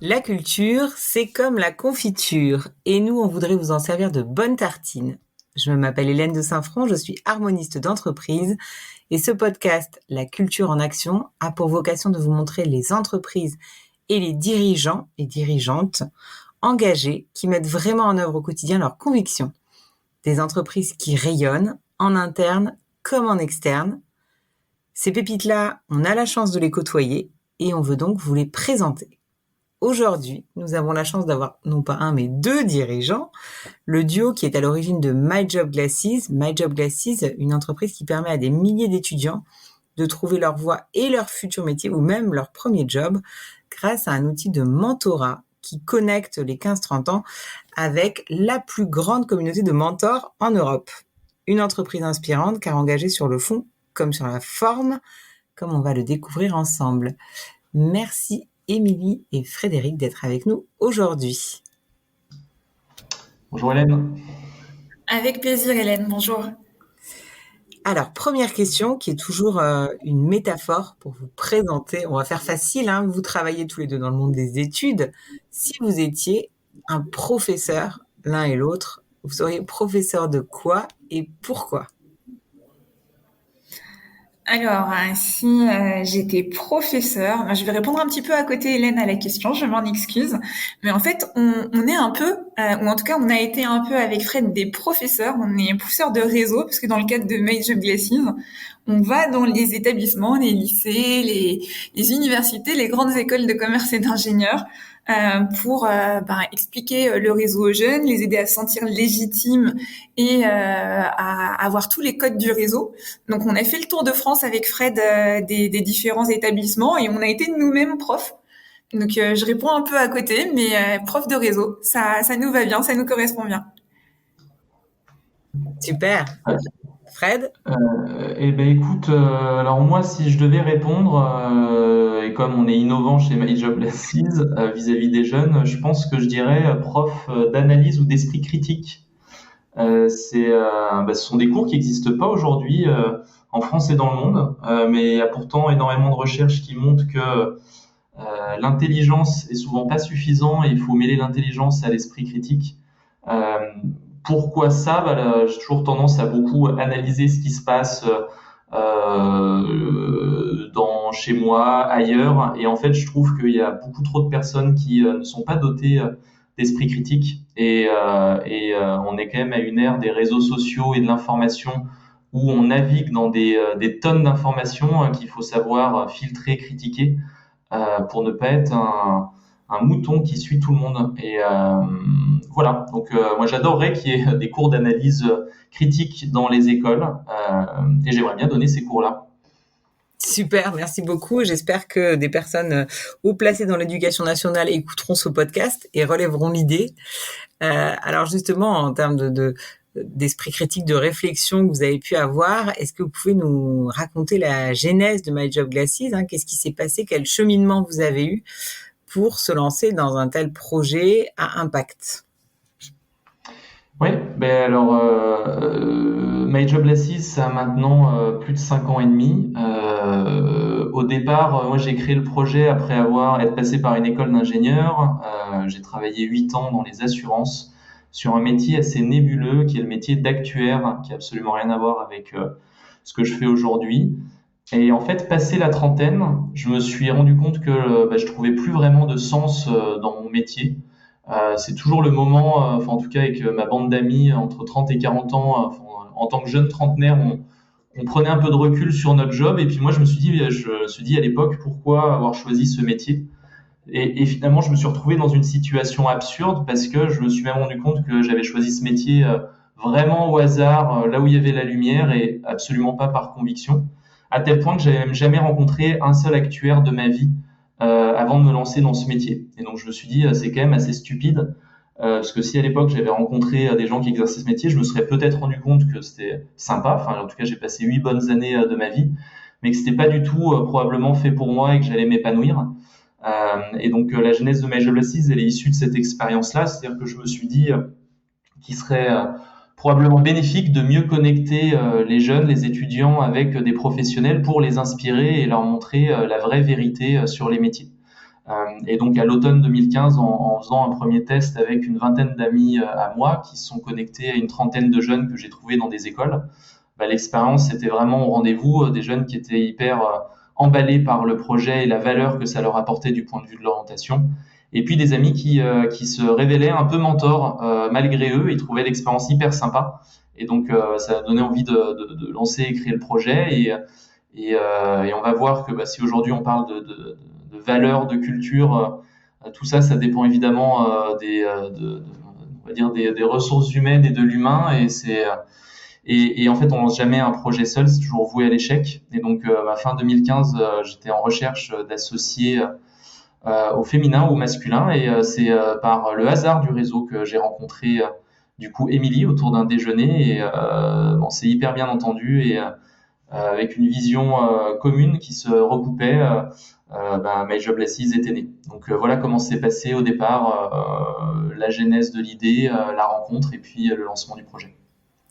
La culture, c'est comme la confiture, et nous, on voudrait vous en servir de bonnes tartines. Je m'appelle Hélène de Saint-Front, je suis harmoniste d'entreprise, et ce podcast, La culture en action, a pour vocation de vous montrer les entreprises et les dirigeants et dirigeantes engagés qui mettent vraiment en œuvre au quotidien leurs convictions. Des entreprises qui rayonnent, en interne comme en externe. Ces pépites-là, on a la chance de les côtoyer, et on veut donc vous les présenter. Aujourd'hui, nous avons la chance d'avoir non pas un, mais deux dirigeants. Le duo qui est à l'origine de My Job Glasses. My Job Glasses, une entreprise qui permet à des milliers d'étudiants de trouver leur voie et leur futur métier ou même leur premier job grâce à un outil de mentorat qui connecte les 15-30 ans avec la plus grande communauté de mentors en Europe. Une entreprise inspirante car engagée sur le fond comme sur la forme, comme on va le découvrir ensemble. Merci Émilie et Frédéric d'être avec nous aujourd'hui. Bonjour Hélène. Avec plaisir Hélène, bonjour. Alors, première question qui est toujours une métaphore pour vous présenter. On va faire facile, hein. Vous travaillez tous les deux dans le monde des études. Si vous étiez un professeur, l'un et l'autre, vous seriez professeur de quoi et pourquoi ? Alors, si j'étais professeur, je vais répondre un petit peu à côté Hélène à la question, je m'en excuse. Mais en fait, on est un peu, ou en tout cas on a été un peu avec Fred des professeurs, on est professeurs de réseau, parce que dans le cadre de My Job Glasses, on va dans les établissements, les lycées, les universités, les grandes écoles de commerce et d'ingénieurs, pour expliquer le réseau aux jeunes, les aider à se sentir légitimes et à avoir tous les codes du réseau. Donc on a fait le tour de France avec Fred des différents établissements et on a été nous-mêmes profs. Donc je réponds un peu à côté, mais prof de réseau, ça nous va bien, ça nous correspond bien. Super. Fred ? Écoute, alors moi, si je devais répondre, et comme on est innovant chez My Job Glasses vis-à-vis des jeunes, je pense que je dirais prof d'analyse ou d'esprit critique. Ce sont des cours qui n'existent pas aujourd'hui en France et dans le monde, mais il y a pourtant énormément de recherches qui montrent que l'intelligence est souvent pas suffisant et il faut mêler l'intelligence à l'esprit critique. Pourquoi ça ? J'ai toujours tendance à beaucoup analyser ce qui se passe chez moi, ailleurs, et en fait, je trouve qu'il y a beaucoup trop de personnes qui ne sont pas dotées d'esprit critique, et on est quand même à une ère des réseaux sociaux et de l'information où on navigue dans des tonnes d'informations qu'il faut savoir filtrer, critiquer pour ne pas être un mouton qui suit tout le monde. Et voilà, donc moi j'adorerais qu'il y ait des cours d'analyse critique dans les écoles et j'aimerais bien donner ces cours-là. Super, merci beaucoup. J'espère que des personnes haut placées dans l'éducation nationale écouteront ce podcast et relèveront l'idée. Alors justement, en termes d'esprit critique, de réflexion que vous avez pu avoir, est-ce que vous pouvez nous raconter la genèse de My Job Glasses, hein ? Qu'est-ce qui s'est passé ? Quel cheminement vous avez eu pour se lancer dans un tel projet à impact ? Oui, My Job Glasses, ça a maintenant plus de 5 ans et demi. Au départ, moi j'ai créé le projet après être passé par une école d'ingénieur. J'ai travaillé 8 ans dans les assurances sur un métier assez nébuleux qui est le métier d'actuaire, qui a absolument rien à voir avec ce que je fais aujourd'hui. Et en fait, passé la trentaine, je me suis rendu compte que je trouvais plus vraiment de sens dans mon métier. C'est toujours le moment, en tout cas avec ma bande d'amis entre 30 et 40 ans, en tant que jeune trentenaire, on prenait un peu de recul sur notre job. Et puis moi, je me suis dit à l'époque, pourquoi avoir choisi ce métier ? Et finalement, je me suis retrouvé dans une situation absurde parce que je me suis même rendu compte que j'avais choisi ce métier vraiment au hasard, là où il y avait la lumière et absolument pas par conviction. À tel point que j'avais même jamais rencontré un seul actuaire de ma vie avant de me lancer dans ce métier. Et donc je me suis dit c'est quand même assez stupide parce que si à l'époque j'avais rencontré des gens qui exerçaient ce métier, je me serais peut-être rendu compte que c'était sympa. Enfin en tout cas j'ai passé 8 bonnes années de ma vie, mais que c'était pas du tout probablement fait pour moi et que j'allais m'épanouir. Et donc la genèse de My Job Glasses, elle est issue de cette expérience-là, c'est-à-dire que je me suis dit qu'il serait probablement bénéfique de mieux connecter les jeunes, les étudiants avec des professionnels pour les inspirer et leur montrer la vraie vérité sur les métiers. Et donc à l'automne 2015, en faisant un premier test avec une vingtaine d'amis à moi qui se sont connectés à une trentaine de jeunes que j'ai trouvés dans des écoles, l'expérience était vraiment au rendez-vous, des jeunes qui étaient hyper emballés par le projet et la valeur que ça leur apportait du point de vue de l'orientation. Et puis des amis qui se révélaient un peu mentors malgré eux, ils trouvaient l'expérience hyper sympa. Et donc ça a donné envie de lancer et créer le projet. Et on va voir que si aujourd'hui on parle de valeurs, de culture, tout ça, ça dépend évidemment on va dire des ressources humaines et de l'humain. Et en fait, on lance jamais un projet seul, c'est toujours voué à l'échec. Et donc, fin 2015, j'étais en recherche d'associés au féminin ou au masculin. Et c'est par le hasard du réseau que j'ai rencontré du coup Émilie autour d'un déjeuner. Et on s'est hyper bien entendu et avec une vision commune qui se recoupait. My Job Less était né. Donc voilà comment s'est passé au départ la genèse de l'idée, la rencontre et puis le lancement du projet.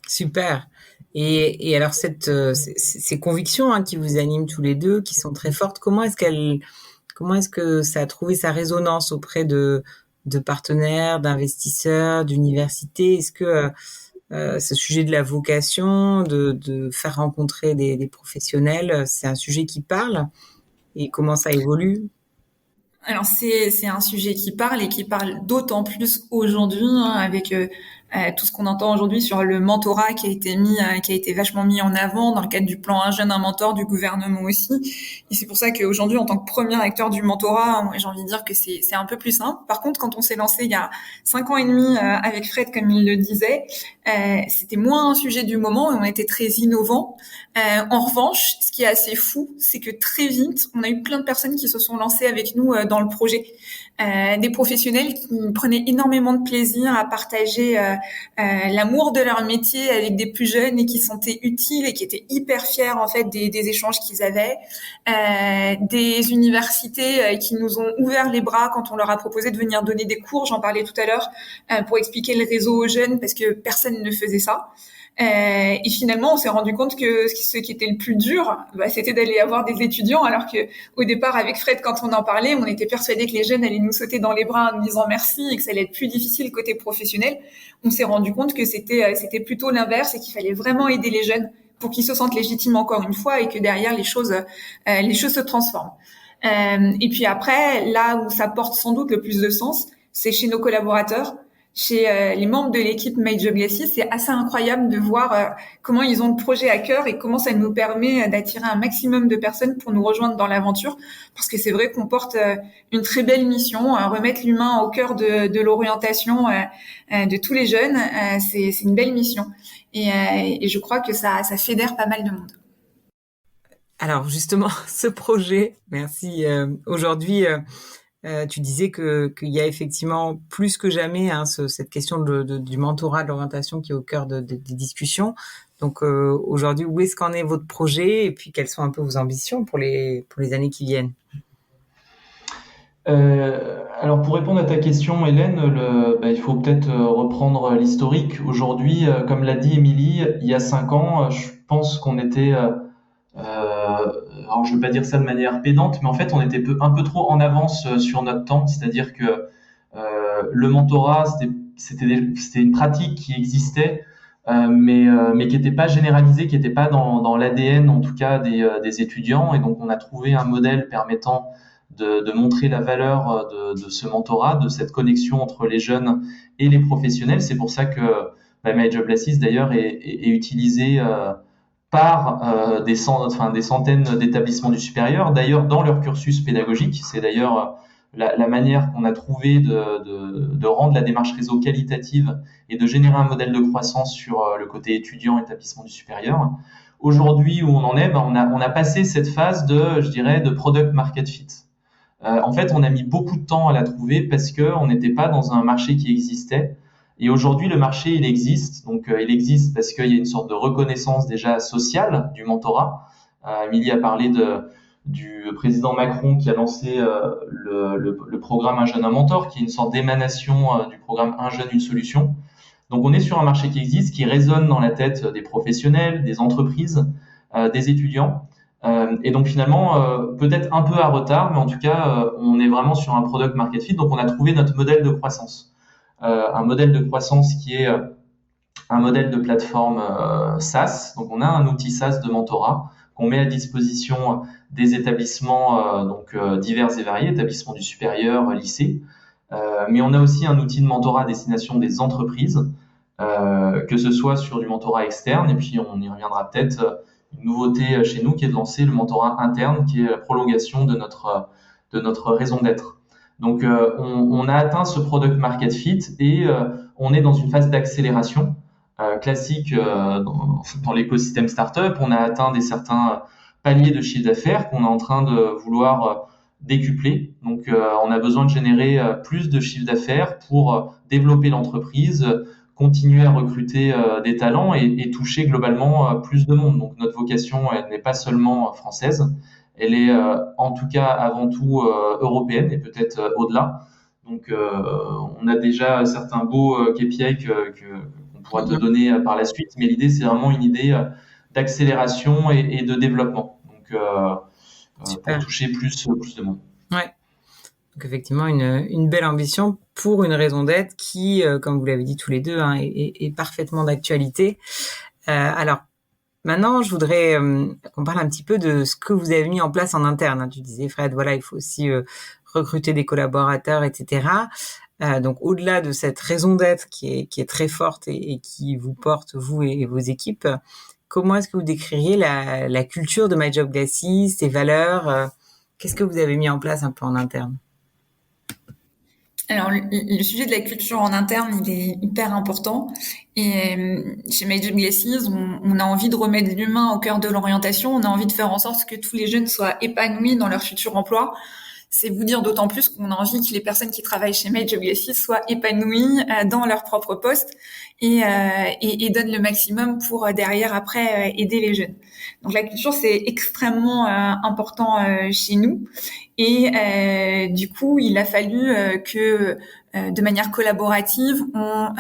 Super. Et alors ces convictions qui vous animent tous les deux, qui sont très fortes, comment est-ce que ça a trouvé sa résonance auprès de partenaires, d'investisseurs, d'universités? Est-ce que ce sujet de la vocation, de faire rencontrer des professionnels, c'est un sujet qui parle? Et comment ça évolue? Alors c'est un sujet qui parle et qui parle d'autant plus aujourd'hui avec tout ce qu'on entend aujourd'hui sur le mentorat qui a été vachement mis en avant dans le cadre du plan Un jeune, un mentor du gouvernement aussi. Et c'est pour ça qu'aujourd'hui, en tant que premier acteur du mentorat, j'ai envie de dire que c'est un peu plus simple. Par contre, quand on s'est lancé il y a 5 ans et demi avec Fred, comme il le disait, c'était moins un sujet du moment et on était très innovants. En revanche, ce qui est assez fou, c'est que très vite, on a eu plein de personnes qui se sont lancées avec nous dans le projet. Des professionnels qui prenaient énormément de plaisir à partager l'amour de leur métier avec des plus jeunes et qui se sentaient utiles et qui étaient hyper fiers en fait des échanges qu'ils avaient. Des universités qui nous ont ouvert les bras quand on leur a proposé de venir donner des cours, j'en parlais tout à l'heure, pour expliquer le réseau aux jeunes parce que personne ne faisait ça. Et finalement, on s'est rendu compte que ce qui était le plus dur, c'était d'aller avoir des étudiants, alors que au départ, avec Fred, quand on en parlait, on était persuadés que les jeunes allaient nous sauter dans les bras en nous disant merci et que ça allait être plus difficile côté professionnel. On s'est rendu compte que c'était plutôt l'inverse et qu'il fallait vraiment aider les jeunes pour qu'ils se sentent légitimes encore une fois et que derrière les choses se transforment. Et puis après, là où ça porte sans doute le plus de sens, c'est chez nos collaborateurs. Chez les membres de l'équipe My Job Less, c'est assez incroyable de voir comment ils ont le projet à cœur et comment ça nous permet d'attirer un maximum de personnes pour nous rejoindre dans l'aventure. Parce que c'est vrai qu'on porte une très belle mission, remettre l'humain au cœur de l'orientation de tous les jeunes. C'est une belle mission et je crois que ça fédère pas mal de monde. Alors justement, ce projet, merci. Aujourd'hui, tu disais qu'il y a effectivement plus que jamais cette question du mentorat, de l'orientation qui est au cœur des discussions. Donc aujourd'hui, où est-ce qu'en est votre projet et puis quelles sont un peu vos ambitions pour les années qui viennent? Alors pour répondre à ta question, Hélène, il faut peut-être reprendre l'historique. Aujourd'hui, comme l'a dit Émilie, il y a 5 ans, je pense qu'on était... alors je ne veux pas dire ça de manière pédante, mais en fait on était un peu trop en avance sur notre temps, c'est-à-dire que le mentorat c'était une pratique qui existait, mais qui n'était pas généralisée, qui n'était pas dans l'ADN en tout cas des étudiants, et donc on a trouvé un modèle permettant de montrer la valeur de ce mentorat, de cette connexion entre les jeunes et les professionnels. C'est pour ça que My Job Less d'ailleurs est utilisé par des centaines d'établissements du supérieur, d'ailleurs dans leur cursus pédagogique. C'est d'ailleurs la manière qu'on a trouvé de rendre la démarche réseau qualitative et de générer un modèle de croissance sur le côté étudiant, établissement du supérieur. Aujourd'hui, où on en est, on a passé cette phase de product market fit. En fait, on a mis beaucoup de temps à la trouver parce qu'on n'était pas dans un marché qui existait. Et aujourd'hui, le marché, il existe. Donc, il existe parce qu'il y a une sorte de reconnaissance déjà sociale du mentorat. Émilie a parlé du président Macron qui a lancé le programme Un jeune, un mentor, qui est une sorte d'émanation du programme Un jeune, une solution. Donc, on est sur un marché qui existe, qui résonne dans la tête des professionnels, des entreprises, des étudiants. Et donc finalement, peut-être un peu à retard, mais en tout cas, on est vraiment sur un product market fit. Donc on a trouvé notre modèle de croissance, un modèle de croissance qui est un modèle de plateforme SaaS. Donc on a un outil SaaS de mentorat qu'on met à disposition des établissements divers et variés, établissements du supérieur, lycées. Mais on a aussi un outil de mentorat à destination des entreprises, que ce soit sur du mentorat externe, et puis on y reviendra peut-être. Une nouveauté chez nous qui est de lancer le mentorat interne, qui est la prolongation de notre raison d'être. Donc on a atteint ce product market fit et on est dans une phase d'accélération classique dans l'écosystème startup. On a atteint certains paliers de chiffre d'affaires qu'on est en train de vouloir décupler. Donc on a besoin de générer plus de chiffre d'affaires pour développer l'entreprise, continuer à recruter des talents et toucher globalement plus de monde. Donc notre vocation, elle n'est pas seulement française, elle est en tout cas avant tout européenne et peut-être au-delà. Donc on a déjà certains beaux KPI qu'on pourra te donner par la suite, mais l'idée c'est vraiment une idée d'accélération et de développement. Donc pour toucher plus de monde. Ouais. Donc effectivement, une belle ambition pour une raison d'être qui, comme vous l'avez dit tous les deux, est parfaitement d'actualité. Alors, maintenant, je voudrais qu'on parle un petit peu de ce que vous avez mis en place en interne. Tu disais, Fred, voilà, il faut aussi recruter des collaborateurs, etc. Donc, au-delà de cette raison d'être qui est très forte et qui vous porte, vous et vos équipes, comment est-ce que vous décririez la culture de My Job Glasses, ses valeurs qu'est-ce que vous avez mis en place un peu en interne? Alors, le sujet de la culture en interne, il est hyper important. Et chez My Job Glasses, on a envie de remettre l'humain au cœur de l'orientation. On a envie de faire en sorte que tous les jeunes soient épanouis dans leur futur emploi. C'est vous dire d'autant plus qu'on a envie que les personnes qui travaillent chez My Job Glasses soient épanouies dans leur propre poste et donnent le maximum pour derrière après aider les jeunes. Donc la culture, c'est extrêmement important chez nous. Et du coup, il a fallu que de manière collaborative, on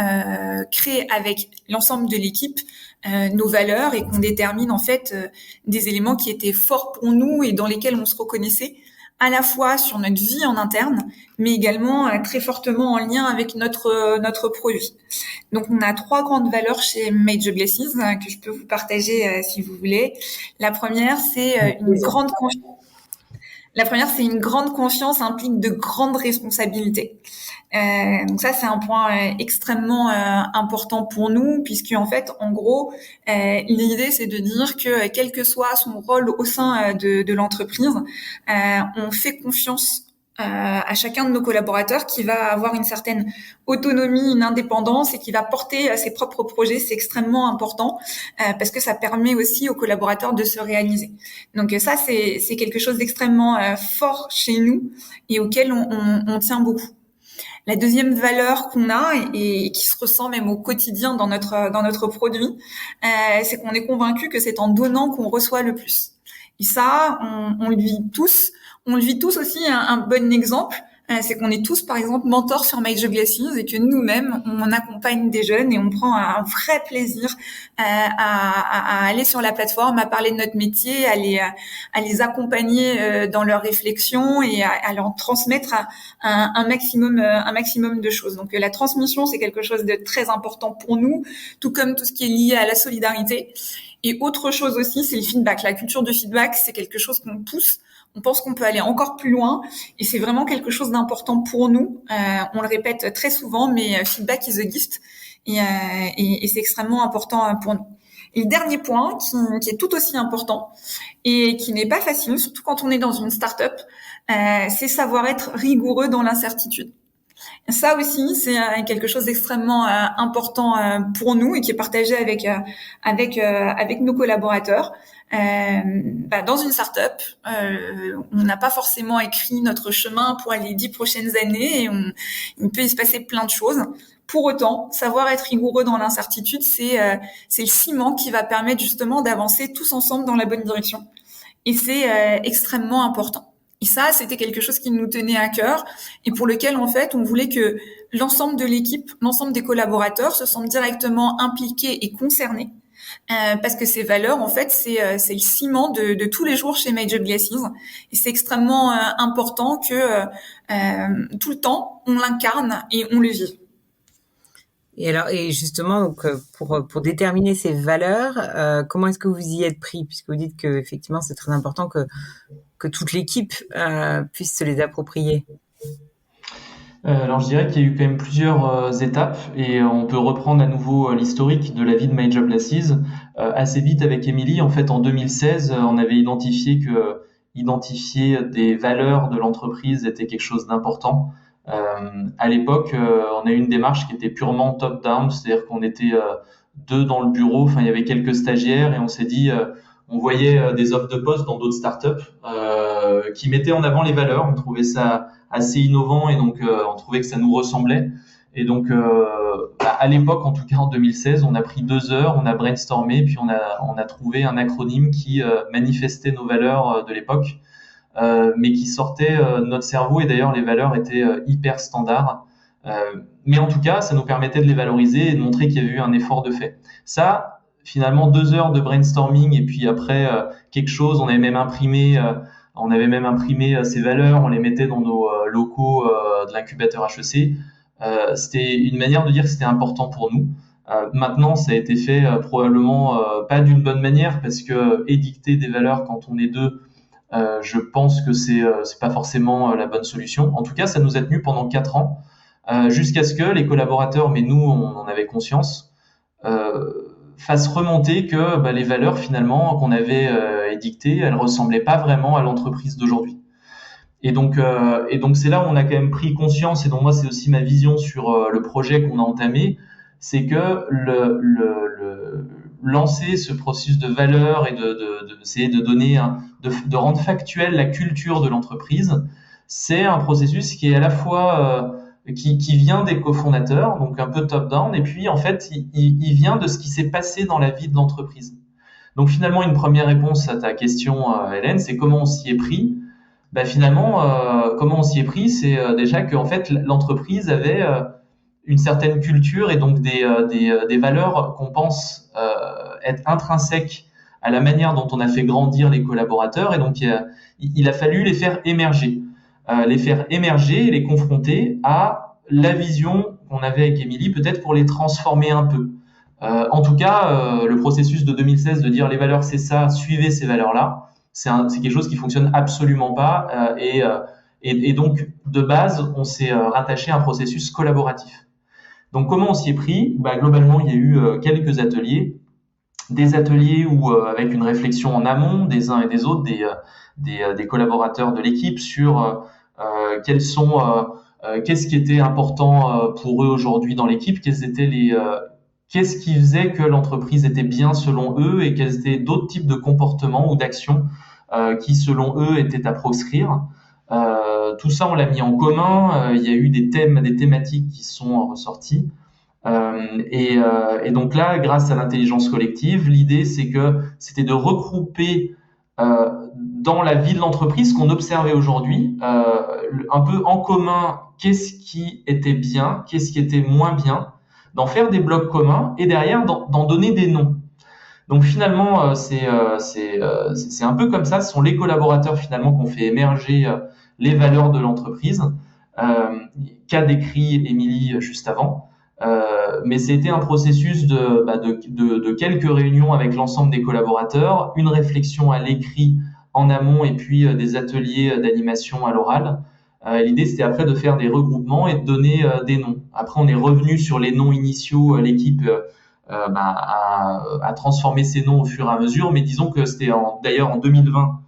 crée avec l'ensemble de l'équipe nos valeurs et qu'on détermine en fait des éléments qui étaient forts pour nous et dans lesquels on se reconnaissait à la fois sur notre vie en interne, mais également très fortement en lien avec notre produit. Donc, on a 3 grandes valeurs chez My Job Glasses que je peux vous partager si vous voulez. La première, c'est une grande confiance. La première, c'est une grande confiance implique de grandes responsabilités. Donc ça, c'est un point extrêmement important pour nous, puisque en fait, en gros, l'idée, c'est de dire que quel que soit son rôle au sein de l'entreprise, on fait confiance à chacun de nos collaborateurs qui va avoir une certaine autonomie, une indépendance et qui va porter ses propres projets. C'est extrêmement important parce que ça permet aussi aux collaborateurs de se réaliser. Donc ça, c'est quelque chose d'extrêmement fort chez nous et auquel on tient beaucoup. La deuxième valeur qu'on a et qui se ressent même au quotidien dans notre produit, c'est qu'on est convaincu que c'est en donnant qu'on reçoit le plus. Et ça, on le vit tous. On le vit tous aussi. Un bon exemple, c'est qu'on est tous, par exemple, mentors sur My Job Glasses et que nous-mêmes, on accompagne des jeunes et on prend un vrai plaisir à aller sur la plateforme, à parler de notre métier, à les accompagner dans leurs réflexions et à leur transmettre un maximum de choses. Donc la transmission, c'est quelque chose de très important pour nous, tout comme tout ce qui est lié à la solidarité. Et autre chose aussi, c'est le feedback. La culture du feedback, c'est quelque chose qu'on pousse. On pense qu'on peut aller encore plus loin et c'est vraiment quelque chose d'important pour nous. On le répète très souvent, mais feedback is a gift et c'est extrêmement important pour nous. Et le dernier point qui est tout aussi important et qui n'est pas facile, surtout quand on est dans une start-up, c'est savoir être rigoureux dans l'incertitude. Ça aussi, c'est quelque chose d'extrêmement important pour nous et qui est partagé avec nos collaborateurs. Dans une start-up, on n'a pas forcément écrit notre chemin pour les 10 prochaines années et il peut y se passer plein de choses. Pour autant, savoir être rigoureux dans l'incertitude, c'est le ciment qui va permettre justement d'avancer tous ensemble dans la bonne direction. Et c'est extrêmement important. Et ça, c'était quelque chose qui nous tenait à cœur et pour lequel, en fait, on voulait que l'ensemble de l'équipe, l'ensemble des collaborateurs se sentent directement impliqués et concernés parce que ces valeurs, en fait, c'est le ciment de tous les jours chez My Job Glasses, et c'est extrêmement important que tout le temps on l'incarne et on le vit. Et alors, et justement, donc, pour déterminer ces valeurs, comment est-ce que vous y êtes pris? Puisque vous dites que, effectivement, c'est très important que toute l'équipe puisse se les approprier. Alors je dirais qu'il y a eu quand même plusieurs étapes et on peut reprendre à nouveau l'historique de la vie de My Job Glasses. Assez vite avec Émilie, en fait en 2016, on avait identifié que identifier des valeurs de l'entreprise était quelque chose d'important. À l'époque, on a eu une démarche qui était purement top-down, c'est-à-dire qu'on était deux dans le bureau, enfin il y avait quelques stagiaires et on s'est dit, on voyait des offres de poste dans d'autres startups qui mettaient en avant les valeurs, on trouvait ça assez innovant et donc on trouvait que ça nous ressemblait. Et donc à l'époque, en tout cas en 2016, on a pris 2 heures, on a brainstormé, puis on a trouvé un acronyme qui manifestait nos valeurs de l'époque, mais qui sortait de notre cerveau. Et d'ailleurs, les valeurs étaient hyper standards. Mais en tout cas, ça nous permettait de les valoriser et de montrer qu'il y avait eu un effort de fait. Ça, finalement, 2 heures de brainstorming et puis après quelque chose, on avait même imprimé ces valeurs, on les mettait dans nos locaux de l'incubateur HEC. C'était une manière de dire que c'était important pour nous. Maintenant, ça a été fait probablement pas d'une bonne manière parce que édicter des valeurs quand on est deux, je pense que c'est pas forcément la bonne solution. En tout cas, ça nous a tenu pendant 4 ans jusqu'à ce que les collaborateurs, mais nous, on en avait conscience, fassent remonter que les valeurs finalement qu'on avait édictées, elles ressemblaient pas vraiment à l'entreprise d'aujourd'hui. Et donc c'est là où on a quand même pris conscience, et donc moi c'est aussi ma vision sur le projet qu'on a entamé, c'est que lancer ce processus de valeur et d'essayer de donner de rendre factuelle la culture de l'entreprise, c'est un processus qui est à la fois qui vient des cofondateurs, donc un peu top-down, et puis en fait il vient de ce qui s'est passé dans la vie de l'entreprise. Donc finalement une première réponse à ta question, Hélène, c'est comment on s'y est pris. Finalement, comment on s'y est pris, c'est déjà que en fait l'entreprise avait une certaine culture et donc des valeurs qu'on pense être intrinsèques à la manière dont on a fait grandir les collaborateurs, et donc il a fallu les faire émerger et les confronter à la vision qu'on avait avec Émilie, peut-être pour les transformer un peu. En tout cas, le processus de 2016 de dire les valeurs c'est ça, suivez ces valeurs-là, c'est quelque chose qui fonctionne absolument pas, et donc de base on s'est rattaché à un processus collaboratif. Donc comment on s'y est pris? Globalement il y a eu quelques ateliers, des ateliers où avec une réflexion en amont des uns et des autres, des collaborateurs de l'équipe sur qu'est-ce qui était important pour eux aujourd'hui dans l'équipe, qu'est-ce qui faisait que l'entreprise était bien selon eux, et quels étaient d'autres types de comportements ou d'actions qui selon eux étaient à proscrire. Tout ça on l'a mis en commun, il y a eu des thématiques qui sont ressorties, et donc là grâce à l'intelligence collective, l'idée c'était de regrouper dans la vie de l'entreprise qu'on observait aujourd'hui, un peu en commun qu'est-ce qui était bien, qu'est-ce qui était moins bien, d'en faire des blocs communs et derrière d'en donner des noms. Donc finalement, c'est un peu comme ça, ce sont les collaborateurs finalement qui ont fait émerger les valeurs de l'entreprise, qu'a décrit Émilie juste avant. Mais c'était un processus de quelques réunions avec l'ensemble des collaborateurs, une réflexion à l'écrit en amont et puis des ateliers d'animation à l'oral. L'idée, c'était après de faire des regroupements et de donner des noms. Après, on est revenu sur les noms initiaux. L'équipe a transformé ces noms au fur et à mesure. Mais disons que c'était d'ailleurs en 2020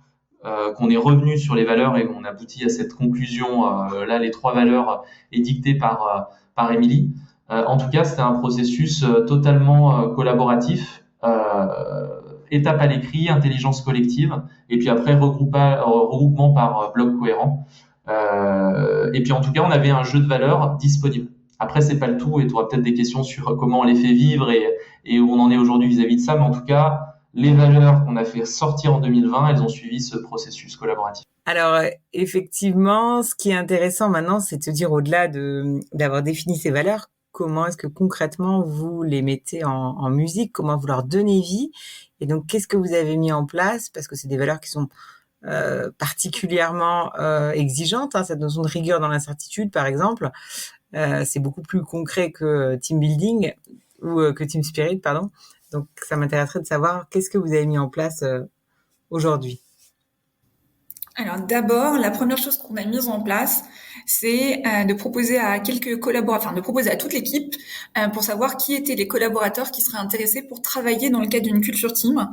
qu'on est revenu sur les valeurs et qu'on aboutit à cette conclusion. Là, les 3 valeurs édictées par Émilie. En tout cas, c'était un processus totalement collaboratif. Étape à l'écrit, intelligence collective, et puis après regroupement par bloc cohérent. Et puis en tout cas, on avait un jeu de valeurs disponible. Après, c'est pas le tout, et tu auras peut-être des questions sur comment on les fait vivre et où on en est aujourd'hui vis-à-vis de ça, mais en tout cas, les valeurs qu'on a fait sortir en 2020, elles ont suivi ce processus collaboratif. Alors, effectivement, ce qui est intéressant maintenant, c'est de se dire, au-delà d'avoir défini ces valeurs, comment est-ce que concrètement vous les mettez en musique, comment vous leur donnez vie. Et donc, qu'est-ce que vous avez mis en place? Parce que c'est des valeurs qui sont particulièrement exigeantes, hein, cette notion de rigueur dans l'incertitude, par exemple. C'est beaucoup plus concret que team building ou que team spirit, pardon. Donc, ça m'intéresserait de savoir qu'est-ce que vous avez mis en place aujourd'hui. Alors d'abord, la première chose qu'on a mise en place, c'est de proposer à quelques collaborateurs, enfin de proposer à toute l'équipe pour savoir qui étaient les collaborateurs qui seraient intéressés pour travailler dans le cadre d'une culture team,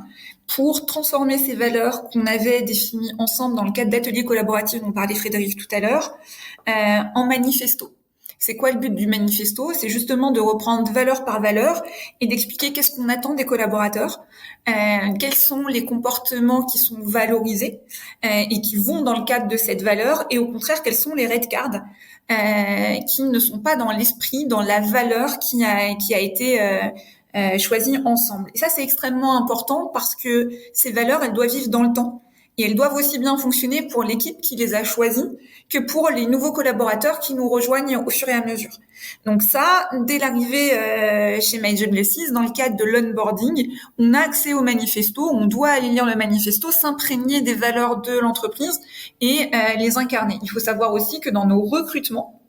pour transformer ces valeurs qu'on avait définies ensemble dans le cadre d'ateliers collaboratifs dont parlait Frédéric tout à l'heure, en manifesto. C'est quoi le but du manifesto? C'est justement de reprendre valeur par valeur et d'expliquer qu'est-ce qu'on attend des collaborateurs, quels sont les comportements qui sont valorisés et qui vont dans le cadre de cette valeur, et au contraire, quels sont les red cards qui ne sont pas dans l'esprit, dans la valeur qui a été choisie ensemble. Et ça, c'est extrêmement important parce que ces valeurs, elles doivent vivre dans le temps. Et elles doivent aussi bien fonctionner pour l'équipe qui les a choisies que pour les nouveaux collaborateurs qui nous rejoignent au fur et à mesure. Donc ça, dès l'arrivée chez Major Blesses, dans le cadre de l'onboarding, on a accès au manifesto, on doit aller lire le manifesto, s'imprégner des valeurs de l'entreprise et les incarner. Il faut savoir aussi que dans nos recrutements,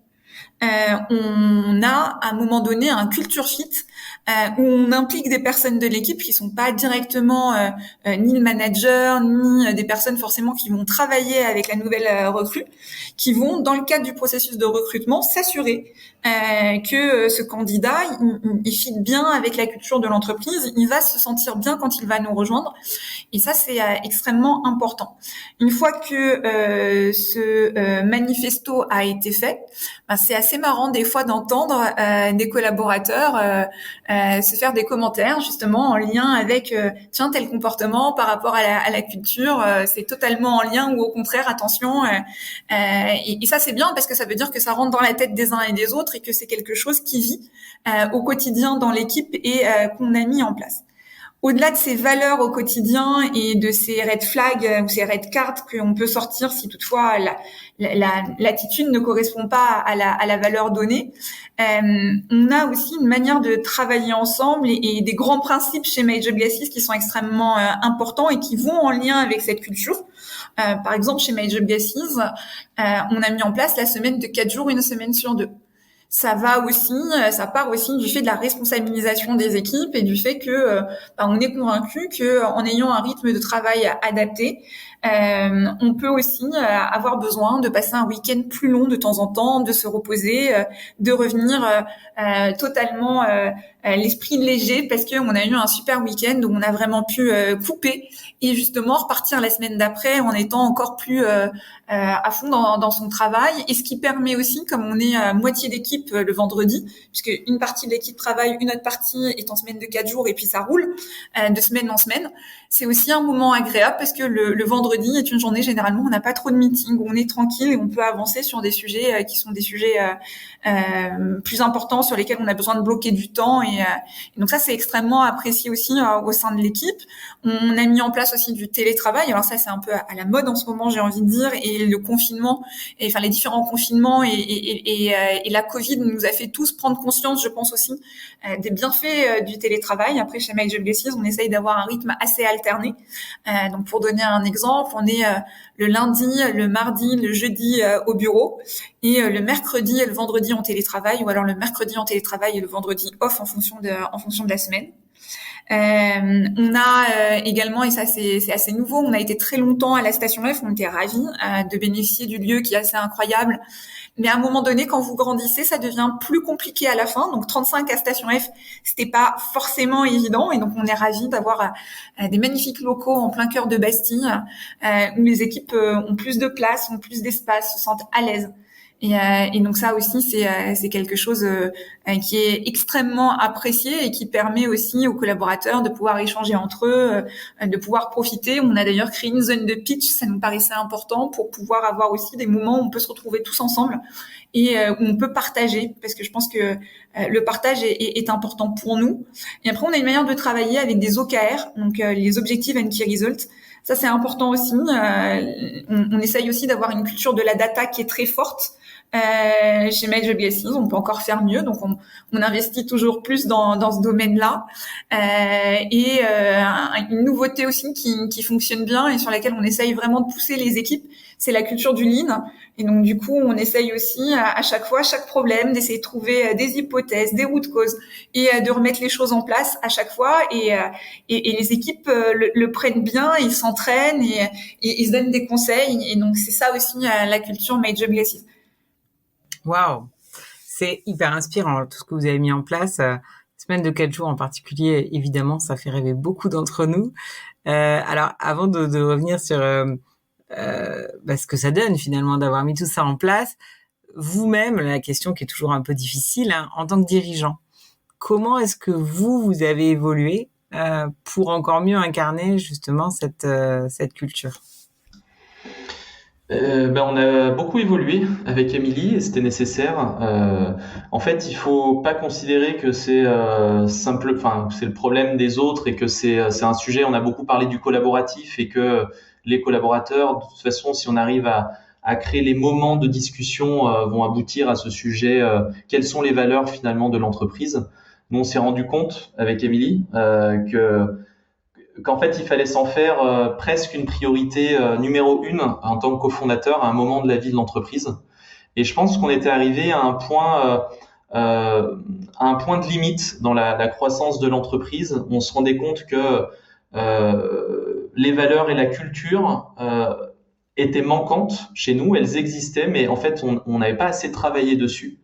on a à un moment donné un culture fit où on implique des personnes de l'équipe qui sont pas directement ni le manager ni des personnes forcément qui vont travailler avec la nouvelle recrue, qui vont dans le cadre du processus de recrutement s'assurer que ce candidat il fit bien avec la culture de l'entreprise, il va se sentir bien quand il va nous rejoindre, et ça c'est extrêmement important. Une fois que ce manifesto a été fait, c'est assez marrant des fois d'entendre des collaborateurs se faire des commentaires justement en lien avec tiens, tel comportement par rapport à la culture, c'est totalement en lien, ou au contraire attention, et ça c'est bien parce que ça veut dire que ça rentre dans la tête des uns et des autres et que c'est quelque chose qui vit au quotidien dans l'équipe et qu'on a mis en place. Au-delà de ces valeurs au quotidien et de ces red flags ou ces red cards qu'on peut sortir si toutefois l'attitude ne correspond pas à la valeur donnée, on a aussi une manière de travailler ensemble et des grands principes chez Major Blesses qui sont extrêmement importants et qui vont en lien avec cette culture. Par exemple, chez Major Blesses, on a mis en place la semaine de 4 jours, une semaine sur 2. Ça part aussi du fait de la responsabilisation des équipes et du fait que on est convaincu que en ayant un rythme de travail adapté, on peut aussi avoir besoin de passer un week-end plus long de temps en temps, de se reposer, de revenir totalement l'esprit léger parce qu'on a eu un super week-end où on a vraiment pu couper et justement repartir la semaine d'après en étant encore plus à fond dans son travail. Et ce qui permet aussi, comme on est moitié d'équipe le vendredi, puisque une partie de l'équipe travaille, une autre partie est en semaine de 4 jours et puis ça roule de semaine en semaine, c'est aussi un moment agréable parce que le vendredi est une journée, généralement, on n'a pas trop de meetings, où on est tranquille et on peut avancer sur des sujets qui sont des sujets plus importants sur lesquels on a besoin de bloquer du temps. Et donc ça, c'est extrêmement apprécié aussi au sein de l'équipe. On a mis en place aussi du télétravail. Alors ça, c'est un peu à la mode en ce moment, j'ai envie de dire. Et le confinement, enfin les différents confinements et la Covid nous a fait tous prendre conscience, je pense aussi, des bienfaits du télétravail. Après, chez Major Blesses, on essaye d'avoir un rythme assez alterné. Donc pour donner un exemple, on est le lundi, le mardi, le jeudi au bureau et le mercredi et le vendredi en télétravail, ou alors le mercredi en télétravail et le vendredi off en fonction de la semaine. On a également, et ça c'est assez nouveau, on a été très longtemps à la station F, on était ravis de bénéficier du lieu qui est assez incroyable. Mais à un moment donné, quand vous grandissez, ça devient plus compliqué à la fin. Donc 35 à Station F, c'était pas forcément évident. Et donc on est ravis d'avoir des magnifiques locaux en plein cœur de Bastille, où les équipes ont plus de place, ont plus d'espace, se sentent à l'aise. Et donc ça aussi, c'est quelque chose qui est extrêmement apprécié et qui permet aussi aux collaborateurs de pouvoir échanger entre eux, de pouvoir profiter. On a d'ailleurs créé une zone de pitch, ça nous paraissait important pour pouvoir avoir aussi des moments où on peut se retrouver tous ensemble et où on peut partager, parce que je pense que le partage est important pour nous. Et après, on a une manière de travailler avec des OKR, donc les Objective and Key Results. Ça, c'est important aussi. On essaye aussi d'avoir une culture de la data qui est très forte. Chez Major Blessings, on peut encore faire mieux, donc on investit toujours plus dans ce domaine-là. Une nouveauté aussi qui fonctionne bien et sur laquelle on essaye vraiment de pousser les équipes, c'est la culture du lean. Et donc du coup, on essaye aussi à chaque fois, chaque problème, d'essayer de trouver des hypothèses, des root causes et de remettre les choses en place à chaque fois. Et les équipes le prennent bien, ils s'entraînent et ils se donnent des conseils. Et donc c'est ça aussi la culture Major Blessings. Waouh, c'est hyper inspirant tout ce que vous avez mis en place. Semaine de 4 jours en particulier, évidemment, ça fait rêver beaucoup d'entre nous. Alors, avant de revenir sur ce que ça donne finalement d'avoir mis tout ça en place, vous-même, la question qui est toujours un peu difficile, hein, en tant que dirigeant, comment est-ce que vous avez évolué pour encore mieux incarner justement cette culture ? On a beaucoup évolué avec Émilie et c'était nécessaire. En fait, il faut pas considérer que c'est c'est le problème des autres et que c'est un sujet. On a beaucoup parlé du collaboratif et que les collaborateurs, de toute façon, si on arrive à créer les moments de discussion, vont aboutir à ce sujet. Quelles sont les valeurs finalement de l'entreprise? Nous, on s'est rendu compte avec Émilie qu'en fait, il fallait s'en faire presque une priorité numéro 1 en tant que cofondateur à un moment de la vie de l'entreprise. Et je pense qu'on était arrivé à un point de limite dans la croissance de l'entreprise. On se rendait compte que les valeurs et la culture étaient manquantes chez nous. Elles existaient, mais en fait, on n'avait pas assez travaillé dessus.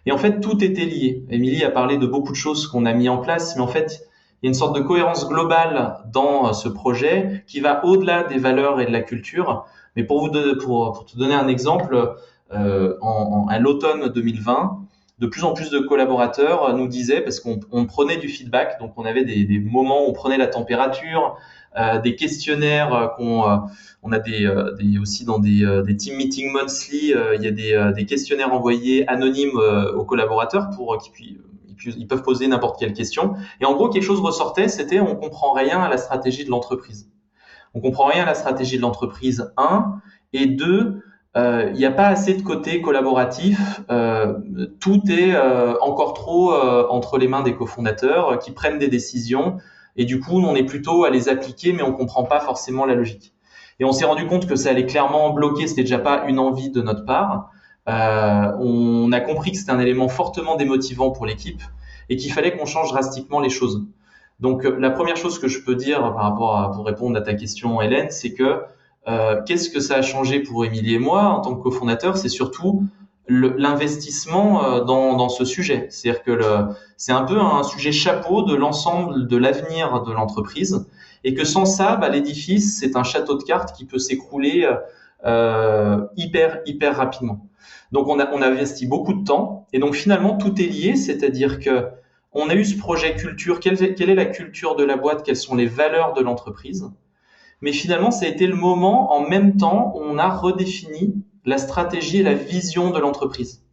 Et en fait, tout était lié. Émilie a parlé de beaucoup de choses qu'on a mis en place, mais en fait, il y a une sorte de cohérence globale dans ce projet qui va au-delà des valeurs et de la culture. Mais pour te donner un exemple, à l'automne 2020, de plus en plus de collaborateurs nous disaient, parce qu'on prenait du feedback, donc on avait des moments où on prenait la température, des questionnaires on a aussi dans des team meetings monthly, il y a des questionnaires envoyés anonymes aux collaborateurs pour ils peuvent poser n'importe quelle question. Et en gros, quelque chose ressortait, c'était on comprend rien à la stratégie de l'entreprise. On comprend rien à la stratégie de l'entreprise, 1. Et 2, il n'y a pas assez de côté collaboratif. Tout est encore trop entre les mains des cofondateurs qui prennent des décisions. Et du coup, on est plutôt à les appliquer, mais on comprend pas forcément la logique. Et on s'est rendu compte que ça allait clairement bloquer. C'était déjà pas une envie de notre part. On a compris que c'était un élément fortement démotivant pour l'équipe et qu'il fallait qu'on change drastiquement les choses. Donc, la première chose que je peux dire pour répondre à ta question, Hélène, c'est que qu'est-ce que ça a changé pour Émilie et moi en tant que cofondateur? C'est surtout l'investissement dans ce sujet. C'est-à-dire que c'est un peu un sujet chapeau de l'ensemble de l'avenir de l'entreprise et que sans ça, l'édifice, c'est un château de cartes qui peut s'écrouler hyper rapidement. Donc on a investi beaucoup de temps et donc finalement tout est lié, c'est-à-dire que on a eu ce projet culture, quelle est la culture de la boîte, quelles sont les valeurs de l'entreprise, mais finalement ça a été le moment en même temps où on a redéfini la stratégie et la vision de l'entreprise.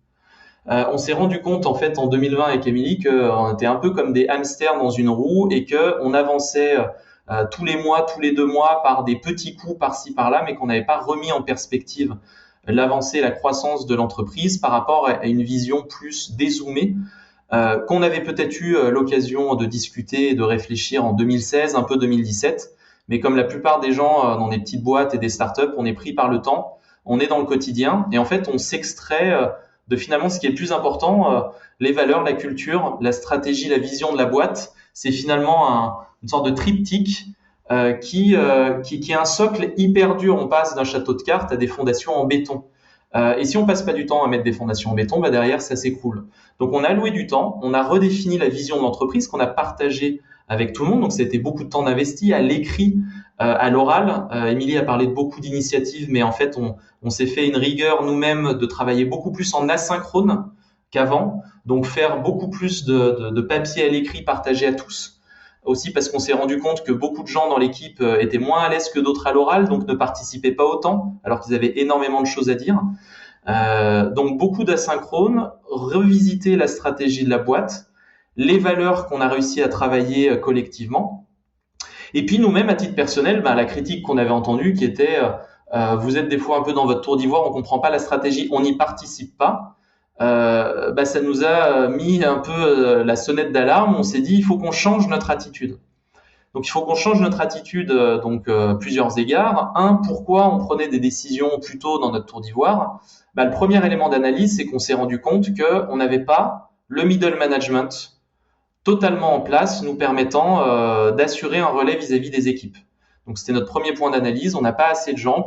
On s'est rendu compte en fait en 2020 avec Émilie qu'on était un peu comme des hamsters dans une roue et qu'on avançait tous les mois, tous les 2 mois par des petits coups par-ci par-là, mais qu'on n'avait pas remis en perspective l'avancée, la croissance de l'entreprise par rapport à une vision plus dézoomée qu'on avait peut-être eu l'occasion de discuter et de réfléchir en 2016, un peu 2017. Mais comme la plupart des gens dans des petites boîtes et des startups, on est pris par le temps, on est dans le quotidien et en fait, on s'extrait de finalement ce qui est le plus important, les valeurs, la culture, la stratégie, la vision de la boîte. C'est finalement une sorte de triptyque qui est un socle hyper dur. On passe d'un château de cartes à des fondations en béton. Et si on passe pas du temps à mettre des fondations en béton, derrière, ça s'écroule. Donc, on a alloué du temps, on a redéfini la vision de l'entreprise qu'on a partagée avec tout le monde. Donc, c'était beaucoup de temps investi à l'écrit, à l'oral. Émilie a parlé de beaucoup d'initiatives, mais en fait, on s'est fait une rigueur nous-mêmes de travailler beaucoup plus en asynchrone qu'avant. Donc, faire beaucoup plus de papier à l'écrit partagé à tous. Aussi parce qu'on s'est rendu compte que beaucoup de gens dans l'équipe étaient moins à l'aise que d'autres à l'oral, donc ne participaient pas autant, alors qu'ils avaient énormément de choses à dire. Donc beaucoup d'asynchrone, revisiter la stratégie de la boîte, les valeurs qu'on a réussi à travailler collectivement. Et puis nous-mêmes, à titre personnel, la critique qu'on avait entendue qui était vous êtes des fois un peu dans votre tour d'ivoire, on comprend pas la stratégie, on n'y participe pas. Ça nous a mis un peu la sonnette d'alarme. On s'est dit, il faut qu'on change notre attitude. Donc, il faut qu'on change notre attitude, plusieurs égards. Un, pourquoi on prenait des décisions plus tôt dans notre tour d'ivoire? Le premier élément d'analyse, c'est qu'on s'est rendu compte qu'on n'avait pas le middle management totalement en place, nous permettant d'assurer un relais vis-à-vis des équipes. Donc, c'était notre premier point d'analyse. On n'a pas assez de gens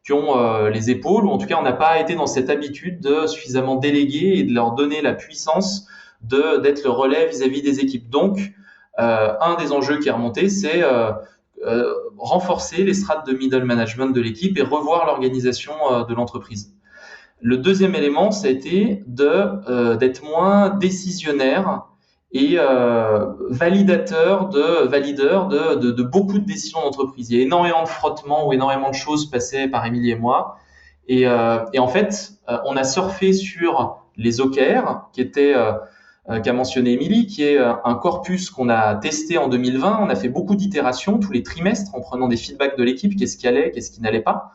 qui ont les épaules, ou en tout cas, on n'a pas été dans cette habitude de suffisamment déléguer et de leur donner la puissance d'être le relais vis-à-vis des équipes. Donc, un des enjeux qui est remonté, c'est renforcer les strates de middle management de l'équipe et revoir l'organisation de l'entreprise. Le deuxième élément, ça a été d'être moins décisionnaire et valideur de beaucoup de décisions d'entreprise. Il y a énormément de frottements où énormément de choses passaient par Émilie et moi. Et en fait, on a surfé sur les OKR, qu'a mentionné Émilie, qui est un corpus qu'on a testé en 2020. On a fait beaucoup d'itérations tous les trimestres en prenant des feedbacks de l'équipe, qu'est-ce qui allait, qu'est-ce qui n'allait pas.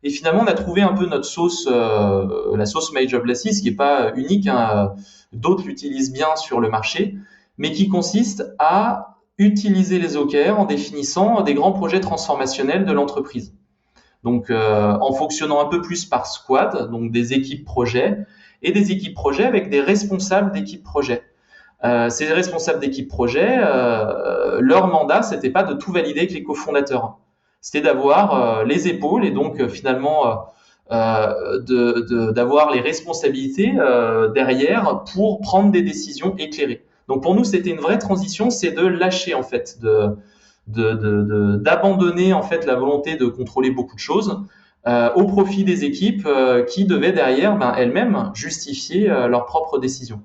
Et finalement, on a trouvé un peu notre sauce, la sauce My Job Lassis, qui est pas unique, hein, d'autres l'utilisent bien sur le marché, mais qui consiste à utiliser les OKR en définissant des grands projets transformationnels de l'entreprise. Donc, en fonctionnant un peu plus par squad, donc des équipes projets, et des équipes projets avec des responsables d'équipes projets. Ces responsables d'équipes projets, leur mandat, c'était pas de tout valider avec les cofondateurs. C'était d'avoir les épaules et donc finalement d'avoir les responsabilités derrière pour prendre des décisions éclairées. Donc pour nous, c'était une vraie transition, c'est de lâcher en fait, d'abandonner en fait la volonté de contrôler beaucoup de choses au profit des équipes qui devaient derrière elles-mêmes justifier leurs propres décisions.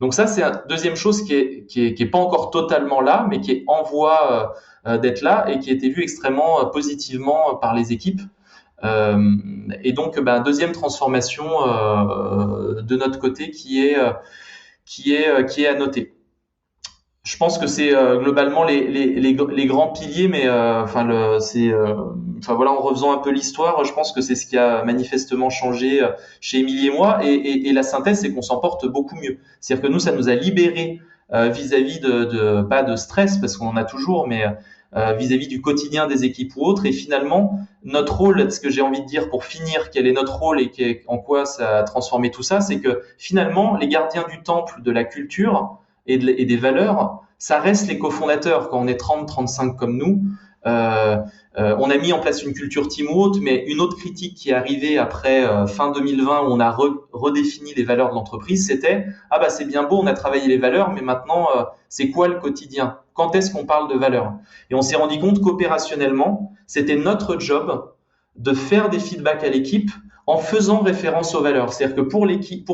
Donc ça, c'est une deuxième chose qui est pas encore totalement là, mais qui est en voie d'être là et qui a été vue extrêmement positivement par les équipes. Et donc, deuxième transformation de notre côté qui est à noter. Je pense que c'est globalement les grands piliers, mais en refaisant un peu l'histoire, je pense que c'est ce qui a manifestement changé chez Émilie et moi. Et la synthèse, c'est qu'on s'en porte beaucoup mieux. C'est-à-dire que nous, ça nous a libérés vis-à-vis pas de stress, parce qu'on en a toujours, mais vis-à-vis du quotidien des équipes ou autres. Et finalement, notre rôle, ce que j'ai envie de dire pour finir, quel est notre rôle et en quoi ça a transformé tout ça, c'est que finalement, les gardiens du temple de la culture et des valeurs, ça reste les cofondateurs. Quand on est 30-35 comme nous, on a mis en place une culture team ou autre, mais une autre critique qui est arrivée après fin 2020 où on a redéfini les valeurs de l'entreprise, c'était c'est bien beau, on a travaillé les valeurs, mais maintenant c'est quoi le quotidien? Quand est-ce qu'on parle de valeurs? Et on s'est rendu compte qu'opérationnellement, c'était notre job de faire des feedbacks à l'équipe en faisant référence aux valeurs. C'est-à-dire que pour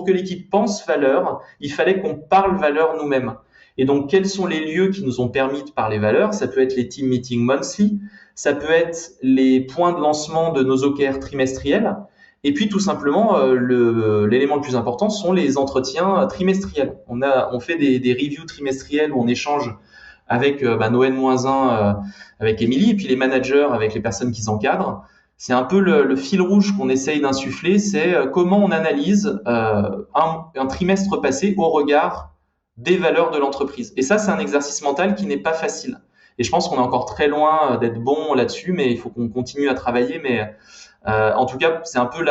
que l'équipe pense valeurs, il fallait qu'on parle valeurs nous-mêmes. Et donc, quels sont les lieux qui nous ont permis de parler valeurs? Ça peut être les team meetings monthly, ça peut être les points de lancement de nos OKR trimestriels, et puis tout simplement, l'élément le plus important sont les entretiens trimestriels. On fait des reviews trimestriels où on échange avec nos N-1 avec Émilie, et puis les managers avec les personnes qui s'encadrent. C'est un peu le fil rouge qu'on essaye d'insuffler, c'est comment on analyse un trimestre passé au regard des valeurs de l'entreprise. Et ça, c'est un exercice mental qui n'est pas facile. Et je pense qu'on est encore très loin d'être bon là-dessus, mais il faut qu'on continue à travailler. Mais en tout cas, c'est un peu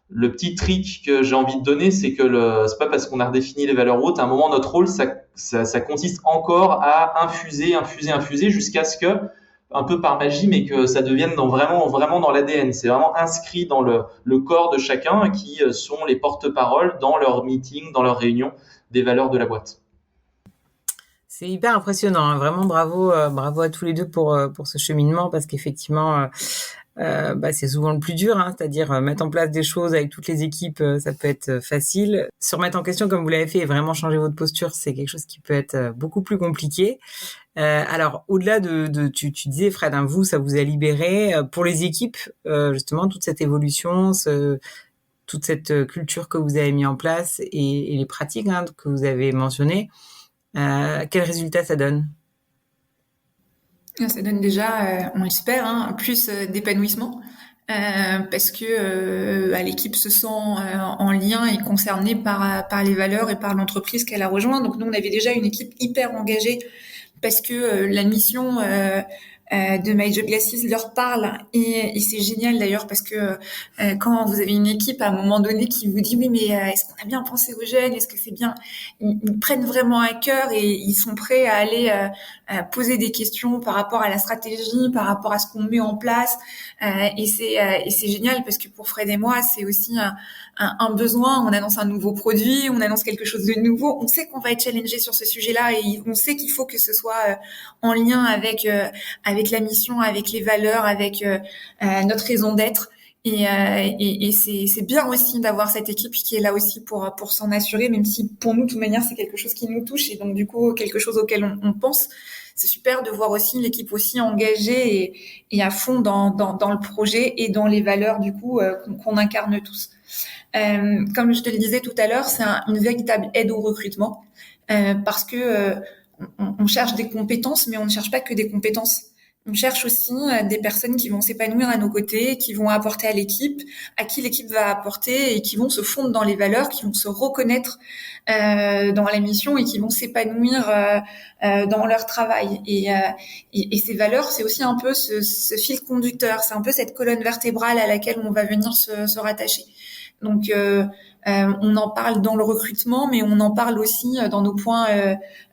le petit trick que j'ai envie de donner, c'est que c'est pas parce qu'on a redéfini les valeurs hautes, à un moment, notre rôle, ça consiste encore à infuser jusqu'à ce que, un peu par magie, mais que ça devienne vraiment dans l'ADN. C'est vraiment inscrit dans le corps de chacun qui sont les porte-paroles dans leurs meetings, dans leurs réunions des valeurs de la boîte. C'est hyper impressionnant, hein. Vraiment bravo à tous les deux pour ce cheminement, parce qu'effectivement c'est souvent le plus dur, hein, c'est-à-dire mettre en place des choses avec toutes les équipes, ça peut être facile. Se remettre en question comme vous l'avez fait et vraiment changer votre posture, c'est quelque chose qui peut être beaucoup plus compliqué. Alors au-delà tu disais Fred, hein, vous ça vous a libéré pour les équipes, justement toute cette évolution, toute cette culture que vous avez mis en place et les pratiques que vous avez mentionnées. Quel résultat ça donne? Ça donne déjà, on l'espère, hein, plus d'épanouissement. Parce que l'équipe se sent en lien et concernée par les valeurs et par l'entreprise qu'elle a rejoint. Donc nous, on avait déjà une équipe hyper engagée parce que la mission de My Job Glasses leur parle et c'est génial d'ailleurs parce que quand vous avez une équipe à un moment donné qui vous dit oui mais est-ce qu'on a bien pensé aux jeunes, est-ce que c'est bien, ils prennent vraiment à cœur et ils sont prêts à aller poser des questions par rapport à la stratégie, par rapport à ce qu'on met en place et c'est génial parce que pour Fred et moi c'est aussi un besoin, on annonce un nouveau produit, on annonce quelque chose de nouveau, on sait qu'on va être challengé sur ce sujet-là et on sait qu'il faut que ce soit en lien avec la mission, avec les valeurs, avec notre raison d'être. Et c'est bien aussi d'avoir cette équipe qui est là aussi pour s'en assurer, même si pour nous, de toute manière, c'est quelque chose qui nous touche et donc du coup quelque chose auquel on pense. C'est super de voir aussi l'équipe aussi engagée et à fond dans le projet et dans les valeurs du coup qu'on incarne tous. Comme je te le disais tout à l'heure, c'est une véritable aide au recrutement parce que on cherche des compétences, mais on ne cherche pas que des compétences. On cherche aussi des personnes qui vont s'épanouir à nos côtés, qui vont apporter à l'équipe, à qui l'équipe va apporter et qui vont se fondre dans les valeurs, qui vont se reconnaître dans la mission et qui vont s'épanouir dans leur travail. Et ces valeurs, c'est aussi un peu ce fil conducteur, c'est un peu cette colonne vertébrale à laquelle on va venir se rattacher. Donc, on en parle dans le recrutement, mais on en parle aussi dans nos points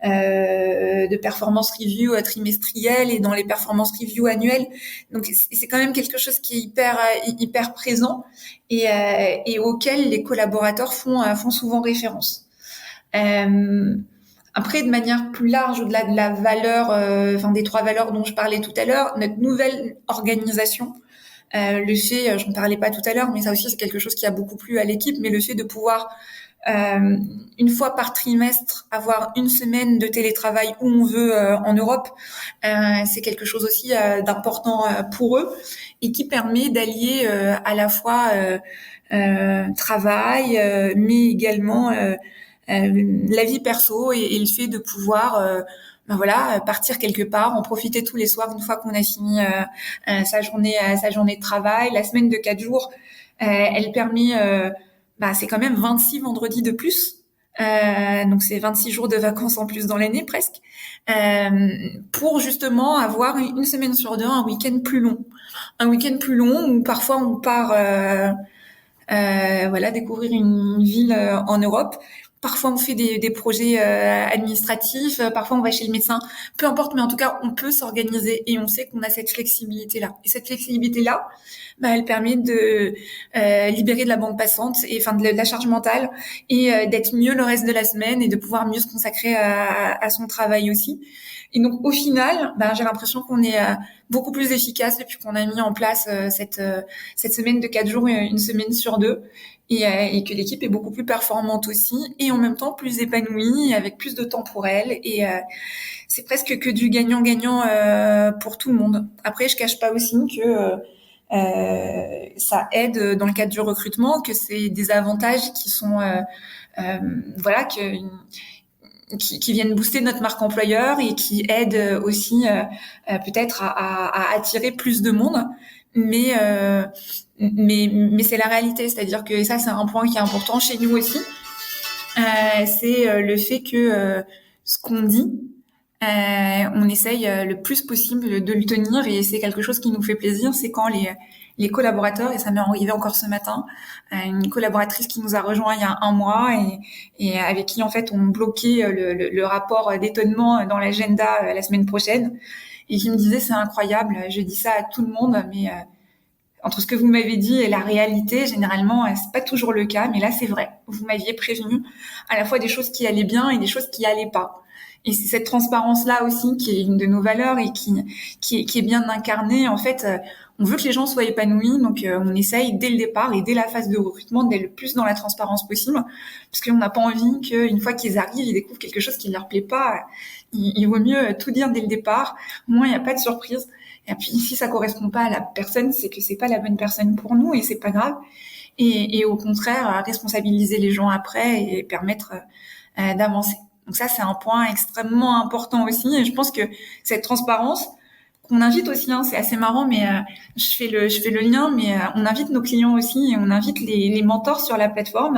de performance review trimestrielle et dans les performance review annuelles. Donc, c'est quand même quelque chose qui est hyper présent et auquel les collaborateurs font souvent référence. Après, de manière plus large, au-delà de la valeur, des 3 valeurs dont je parlais tout à l'heure, notre nouvelle organisation. Le fait, j'en parlais pas tout à l'heure, mais ça aussi c'est quelque chose qui a beaucoup plu à l'équipe, mais le fait de pouvoir une fois par trimestre avoir une semaine de télétravail où on veut en Europe, c'est quelque chose aussi d'important pour eux et qui permet d'allier à la fois travail, mais également la vie perso et le fait de pouvoir partir quelque part, en profiter tous les soirs une fois qu'on a fini sa journée de travail. La semaine de 4 jours, elle permet, c'est quand même 26 vendredis de plus. Donc c'est 26 jours de vacances en plus dans l'année presque, pour justement avoir une semaine sur 2, un week-end plus long. Un week-end plus long où parfois on part découvrir une ville en Europe. Parfois, on fait des projets administratifs. Parfois, on va chez le médecin. Peu importe, mais en tout cas, on peut s'organiser et on sait qu'on a cette flexibilité-là. Et cette flexibilité-là, elle permet de libérer de la bande passante et de la charge mentale et d'être mieux le reste de la semaine et de pouvoir mieux se consacrer à son travail aussi. Et donc, au final, j'ai l'impression qu'on est beaucoup plus efficace depuis qu'on a mis en place cette semaine de 4 jours, une semaine sur 2. Et que l'équipe est beaucoup plus performante aussi et en même temps plus épanouie avec plus de temps pour elle et c'est presque que du gagnant-gagnant pour tout le monde. Après, je cache pas aussi que ça aide dans le cadre du recrutement, que c'est des avantages qui sont qui viennent booster notre marque employeur et qui aident aussi peut-être à attirer plus de monde. Mais c'est la réalité, c'est-à-dire que ça c'est un point qui est important chez nous aussi, c'est le fait que ce qu'on dit, on essaye le plus possible de le tenir et c'est quelque chose qui nous fait plaisir, c'est quand les collaborateurs, et ça m'est arrivé encore ce matin, une collaboratrice qui nous a rejoint il y a 1 mois et avec qui en fait on bloquait le rapport d'étonnement dans l'agenda la semaine prochaine et qui me disait c'est incroyable, je dis ça à tout le monde mais entre ce que vous m'avez dit et la réalité, généralement, c'est pas toujours le cas, mais là, c'est vrai. Vous m'aviez prévenu à la fois des choses qui allaient bien et des choses qui allaient pas. Et c'est cette transparence-là aussi qui est une de nos valeurs et qui est bien incarnée. En fait, on veut que les gens soient épanouis, donc on essaye dès le départ et dès la phase de recrutement d'être le plus dans la transparence possible, parce qu'on n'a pas envie qu'une fois qu'ils arrivent, ils découvrent quelque chose qui ne leur plaît pas. Il vaut mieux tout dire dès le départ, au moins il n'y a pas de surprise. Et puis si ça correspond pas à la personne, c'est que c'est pas la bonne personne pour nous et c'est pas grave. Et au contraire, responsabiliser les gens après et permettre d'avancer. Donc ça, c'est un point extrêmement important aussi. Et je pense que cette transparence, qu'on invite aussi, hein, c'est assez marrant, mais je fais le lien, mais on invite nos clients aussi et on invite les mentors sur la plateforme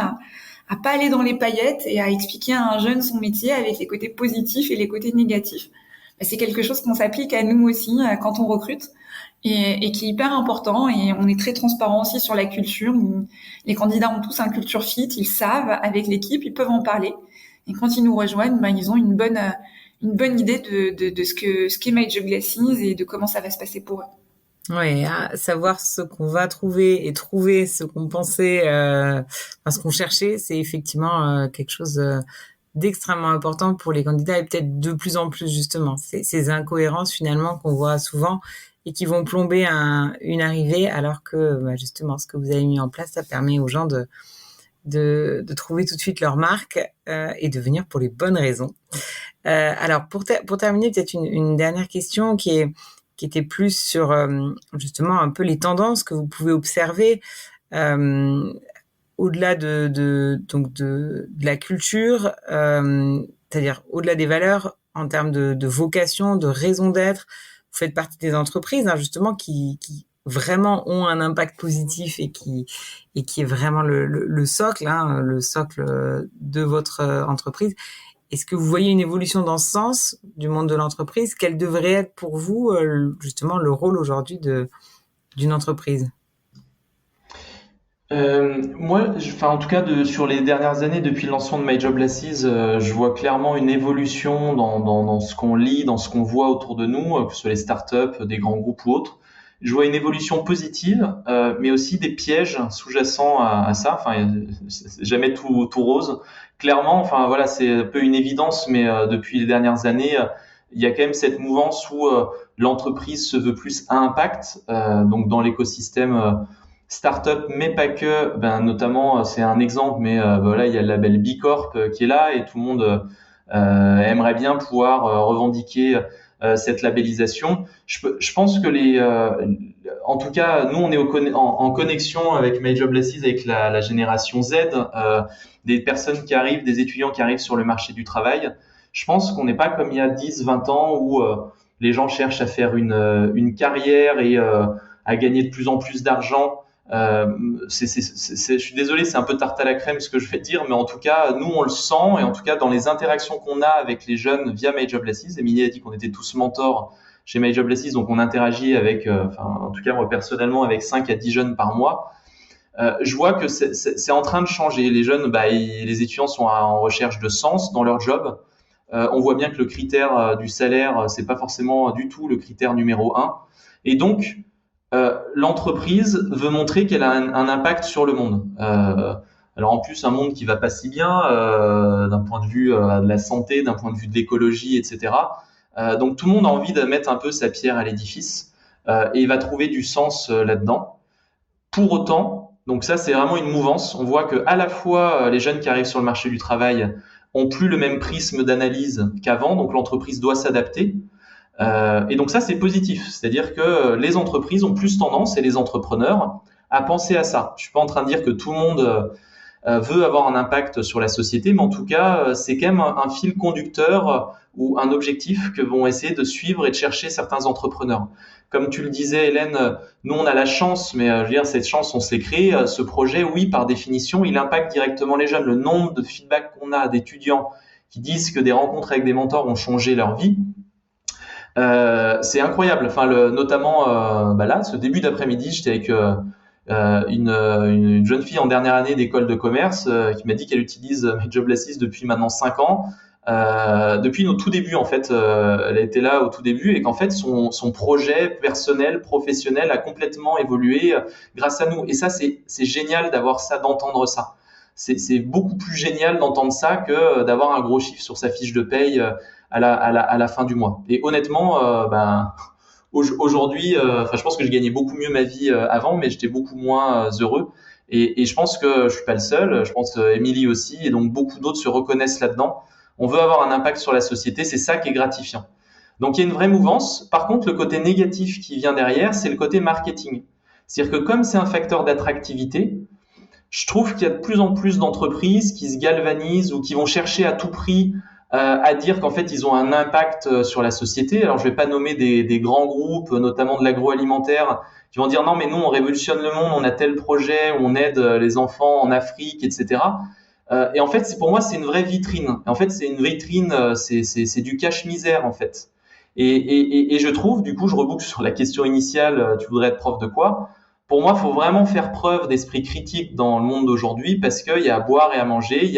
à pas aller dans les paillettes et à expliquer à un jeune son métier avec les côtés positifs et les côtés négatifs. C'est quelque chose qu'on s'applique à nous aussi quand on recrute et qui est hyper important, et on est très transparent aussi sur la culture. Les candidats ont tous un culture fit, ils savent avec l'équipe, ils peuvent en parler, et quand ils nous rejoignent, ils ont une bonne idée de ce qu'est My Job Glasses et de comment ça va se passer pour eux. Oui, savoir ce qu'on va trouver et trouver ce qu'on pensait, ce qu'on cherchait, c'est effectivement quelque chose d'extrêmement important pour les candidats, et peut-être de plus en plus justement. Ces incohérences finalement qu'on voit souvent et qui vont plomber une arrivée, alors que justement ce que vous avez mis en place, ça permet aux gens de trouver tout de suite leur marque et de venir pour les bonnes raisons. Alors pour terminer, peut-être une dernière question qui était plus sur justement un peu les tendances que vous pouvez observer au-delà de la culture, c'est-à-dire au-delà des valeurs, en termes de vocation, de raison d'être. Vous faites partie des entreprises justement qui vraiment ont un impact positif et qui est vraiment le socle, le socle de votre entreprise. Est-ce que vous voyez une évolution dans ce sens du monde de l'entreprise? Quel devrait être pour vous justement le rôle aujourd'hui d'une entreprise? Moi, en tout cas, sur les dernières années, depuis le lancement de My Job Glasses, je vois clairement une évolution dans ce qu'on lit, dans ce qu'on voit autour de nous, que ce soit les startups, des grands groupes ou autres. Je vois une évolution positive, mais aussi des pièges sous-jacents à ça. C'est jamais tout rose. Clairement, voilà, c'est un peu une évidence, mais depuis les dernières années, il y a quand même cette mouvance où l'entreprise se veut plus à impact, donc dans l'écosystème startup, mais pas que. Notamment, c'est un exemple, mais voilà, il y a le label B Corp qui est là, et tout le monde aimerait bien pouvoir revendiquer cette labellisation. Je pense que en tout cas, nous, on est en connexion avec My Job Glasses, avec la génération Z, des personnes qui arrivent, des étudiants qui arrivent sur le marché du travail. Je pense qu'on n'est pas comme il y a 10, 20 ans où les gens cherchent à faire une carrière et à gagner de plus en plus d'argent. Je suis désolé, c'est un peu tarte à la crème ce que je vais dire, mais en tout cas, nous, on le sent, et en tout cas, dans les interactions qu'on a avec les jeunes via My Job Glasses, Émilie a dit qu'on était tous mentors chez My Job Glasses, donc on interagit avec, en tout cas, moi, personnellement, avec 5 à 10 jeunes par mois. Je vois que c'est en train de changer. Les jeunes, les étudiants sont en recherche de sens dans leur job. On voit bien que le critère du salaire, c'est pas forcément du tout le critère numéro 1. Et donc, l'entreprise veut montrer qu'elle a un impact sur le monde. Alors en plus, un monde qui va pas si bien d'un point de vue de la santé, d'un point de vue de l'écologie, etc. Donc tout le monde a envie de mettre un peu sa pierre à l'édifice et il va trouver du sens là-dedans. Pour autant, donc ça c'est vraiment une mouvance. On voit que à la fois les jeunes qui arrivent sur le marché du travail ont plus le même prisme d'analyse qu'avant, donc l'entreprise doit s'adapter. Et donc ça, c'est positif. C'est-à-dire que les entreprises ont plus tendance, et les entrepreneurs, à penser à ça. Je suis pas en train de dire que tout le monde veut avoir un impact sur la société, mais en tout cas, c'est quand même un fil conducteur ou un objectif que vont essayer de suivre et de chercher certains entrepreneurs. Comme tu le disais, Hélène, nous, on a la chance, mais je veux dire, cette chance, on s'est créé. Ce projet, oui, par définition, il impacte directement les jeunes. Le nombre de feedbacks qu'on a d'étudiants qui disent que des rencontres avec des mentors ont changé leur vie, c'est incroyable. Notamment là, ce début d'après-midi, j'étais avec une jeune fille en dernière année d'école de commerce qui m'a dit qu'elle utilise My Job Glasses depuis maintenant 5 ans. Depuis nos tout débuts, en fait, elle a été là au tout début, et qu'en fait son projet personnel, professionnel a complètement évolué grâce à nous. Et ça, c'est génial d'avoir ça, d'entendre ça. C'est beaucoup plus génial d'entendre ça que d'avoir un gros chiffre sur sa fiche de paye à la fin du mois. Et honnêtement, aujourd'hui, je pense que je gagnais beaucoup mieux ma vie avant, mais j'étais beaucoup moins heureux. Et je pense que je suis pas le seul. Je pense Émilie aussi, et donc beaucoup d'autres se reconnaissent là-dedans. On veut avoir un impact sur la société, c'est ça qui est gratifiant. Donc il y a une vraie mouvance. Par contre, le côté négatif qui vient derrière, c'est le côté marketing. C'est-à-dire que comme c'est un facteur d'attractivité, je trouve qu'il y a de plus en plus d'entreprises qui se galvanisent ou qui vont chercher à tout prix à dire qu'en fait ils ont un impact sur la société. Alors je vais pas nommer des grands groupes, notamment de l'agroalimentaire, qui vont dire non mais nous on révolutionne le monde, on a tel projet, on aide les enfants en Afrique, etc. Et en fait pour moi c'est une vraie vitrine. En fait c'est une vitrine, c'est du cache-misère en fait. Et je trouve, du coup je reboucle sur la question initiale, tu voudrais être prof de quoi? Pour moi, il faut vraiment faire preuve d'esprit critique dans le monde d'aujourd'hui parce qu'il y a à boire et à manger,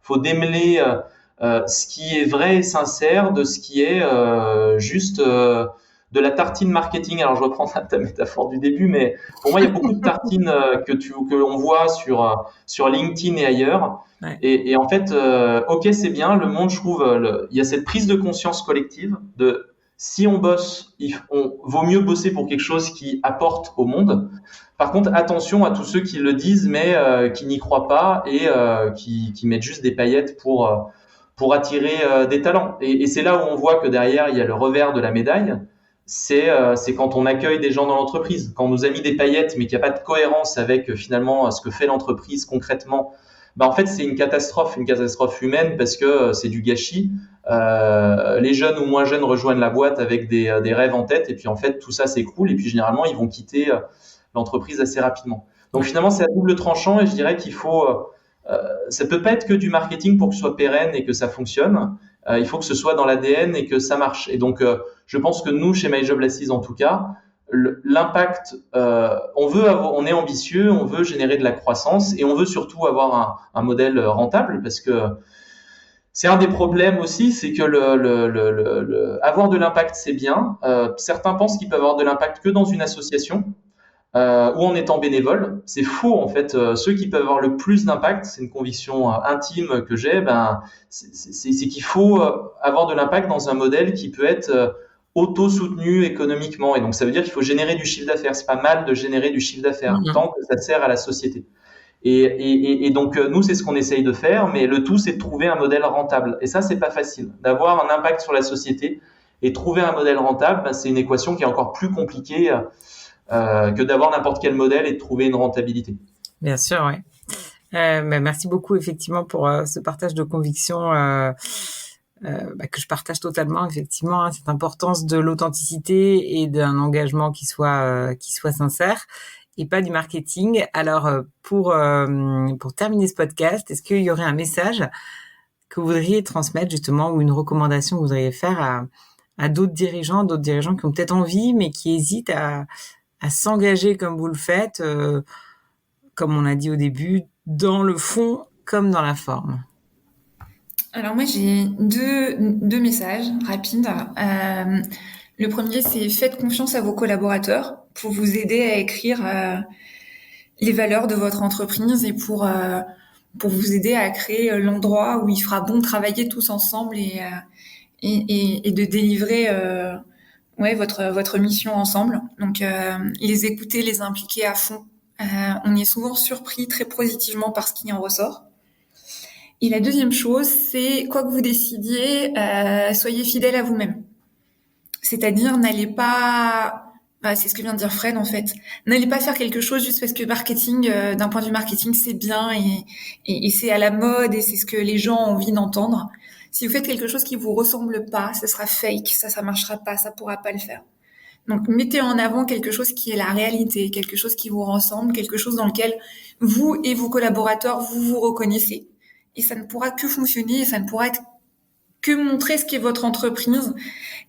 faut démêler ce qui est vrai et sincère de ce qui est juste de la tartine marketing. Alors je reprends ta métaphore du début, mais pour moi il y a beaucoup de tartines que l'on voit sur LinkedIn et ailleurs. Ouais. Et en fait, ok c'est bien, le monde je trouve, il y a cette prise de conscience collective de si on bosse, vaut mieux bosser pour quelque chose qui apporte au monde. Par contre, attention à tous ceux qui le disent mais qui n'y croient pas et qui mettent juste des paillettes pour attirer des talents. Et c'est là où on voit que derrière, il y a le revers de la médaille. C'est quand on accueille des gens dans l'entreprise. Quand on nous a mis des paillettes, mais qu'il n'y a pas de cohérence avec finalement ce que fait l'entreprise concrètement, en fait, c'est une catastrophe humaine parce que c'est du gâchis. Les jeunes ou moins jeunes rejoignent la boîte avec des rêves en tête et puis en fait, tout ça s'écroule et puis généralement, ils vont quitter l'entreprise assez rapidement. Donc finalement, c'est à double tranchant et je dirais qu'il faut... ça peut pas être que du marketing pour que ce soit pérenne et que ça fonctionne. Il faut que ce soit dans l'ADN et que ça marche. Et donc, je pense que nous, chez MyJobLassise en tout cas, l'impact, on est ambitieux, on veut générer de la croissance et on veut surtout avoir un modèle rentable parce que c'est un des problèmes aussi, c'est que avoir de l'impact, c'est bien. Certains pensent qu'ils peuvent avoir de l'impact que dans une association. Ou en étant bénévole. C'est faux en fait. Ceux qui peuvent avoir le plus d'impact, c'est une conviction intime que j'ai, c'est qu'il faut avoir de l'impact dans un modèle qui peut être auto-soutenu économiquement. Et donc ça veut dire qu'il faut générer du chiffre d'affaires. C'est pas mal de générer du chiffre d'affaires tant que ça sert à la société. Et donc nous c'est ce qu'on essaye de faire, mais le tout c'est de trouver un modèle rentable. Et ça c'est pas facile. D'avoir un impact sur la société et trouver un modèle rentable, c'est une équation qui est encore plus compliquée que d'avoir n'importe quel modèle et de trouver une rentabilité. Bien sûr, oui. Merci beaucoup effectivement pour ce partage de conviction que je partage totalement effectivement, hein, cette importance de l'authenticité et d'un engagement qui soit sincère et pas du marketing. Alors pour terminer ce podcast, est-ce qu'il y aurait un message que vous voudriez transmettre justement ou une recommandation que vous voudriez faire à d'autres dirigeants qui ont peut-être envie mais qui hésitent à s'engager comme vous le faites, comme on a dit au début, dans le fond comme dans la forme? Alors moi, j'ai deux messages rapides. Le premier, c'est faites confiance à vos collaborateurs pour vous aider à écrire les valeurs de votre entreprise et pour vous aider à créer l'endroit où il fera bon de travailler tous ensemble et de délivrer votre mission ensemble. Donc les écouter, les impliquer à fond. On est souvent surpris très positivement par ce qui en ressort. Et la deuxième chose, c'est quoi que vous décidiez, soyez fidèle à vous-même. C'est-à-dire, n'allez pas, c'est ce que vient de dire Fred en fait, n'allez pas faire quelque chose juste parce que marketing, d'un point de vue marketing, c'est bien et c'est à la mode et c'est ce que les gens ont envie d'entendre. Si vous faites quelque chose qui vous ressemble pas, ce sera fake, ça marchera pas, ça pourra pas le faire. Donc, mettez en avant quelque chose qui est la réalité, quelque chose qui vous ressemble, quelque chose dans lequel vous et vos collaborateurs, vous reconnaissez. Et ça ne pourra que fonctionner, et ça ne pourra être que montrer ce qu'est votre entreprise.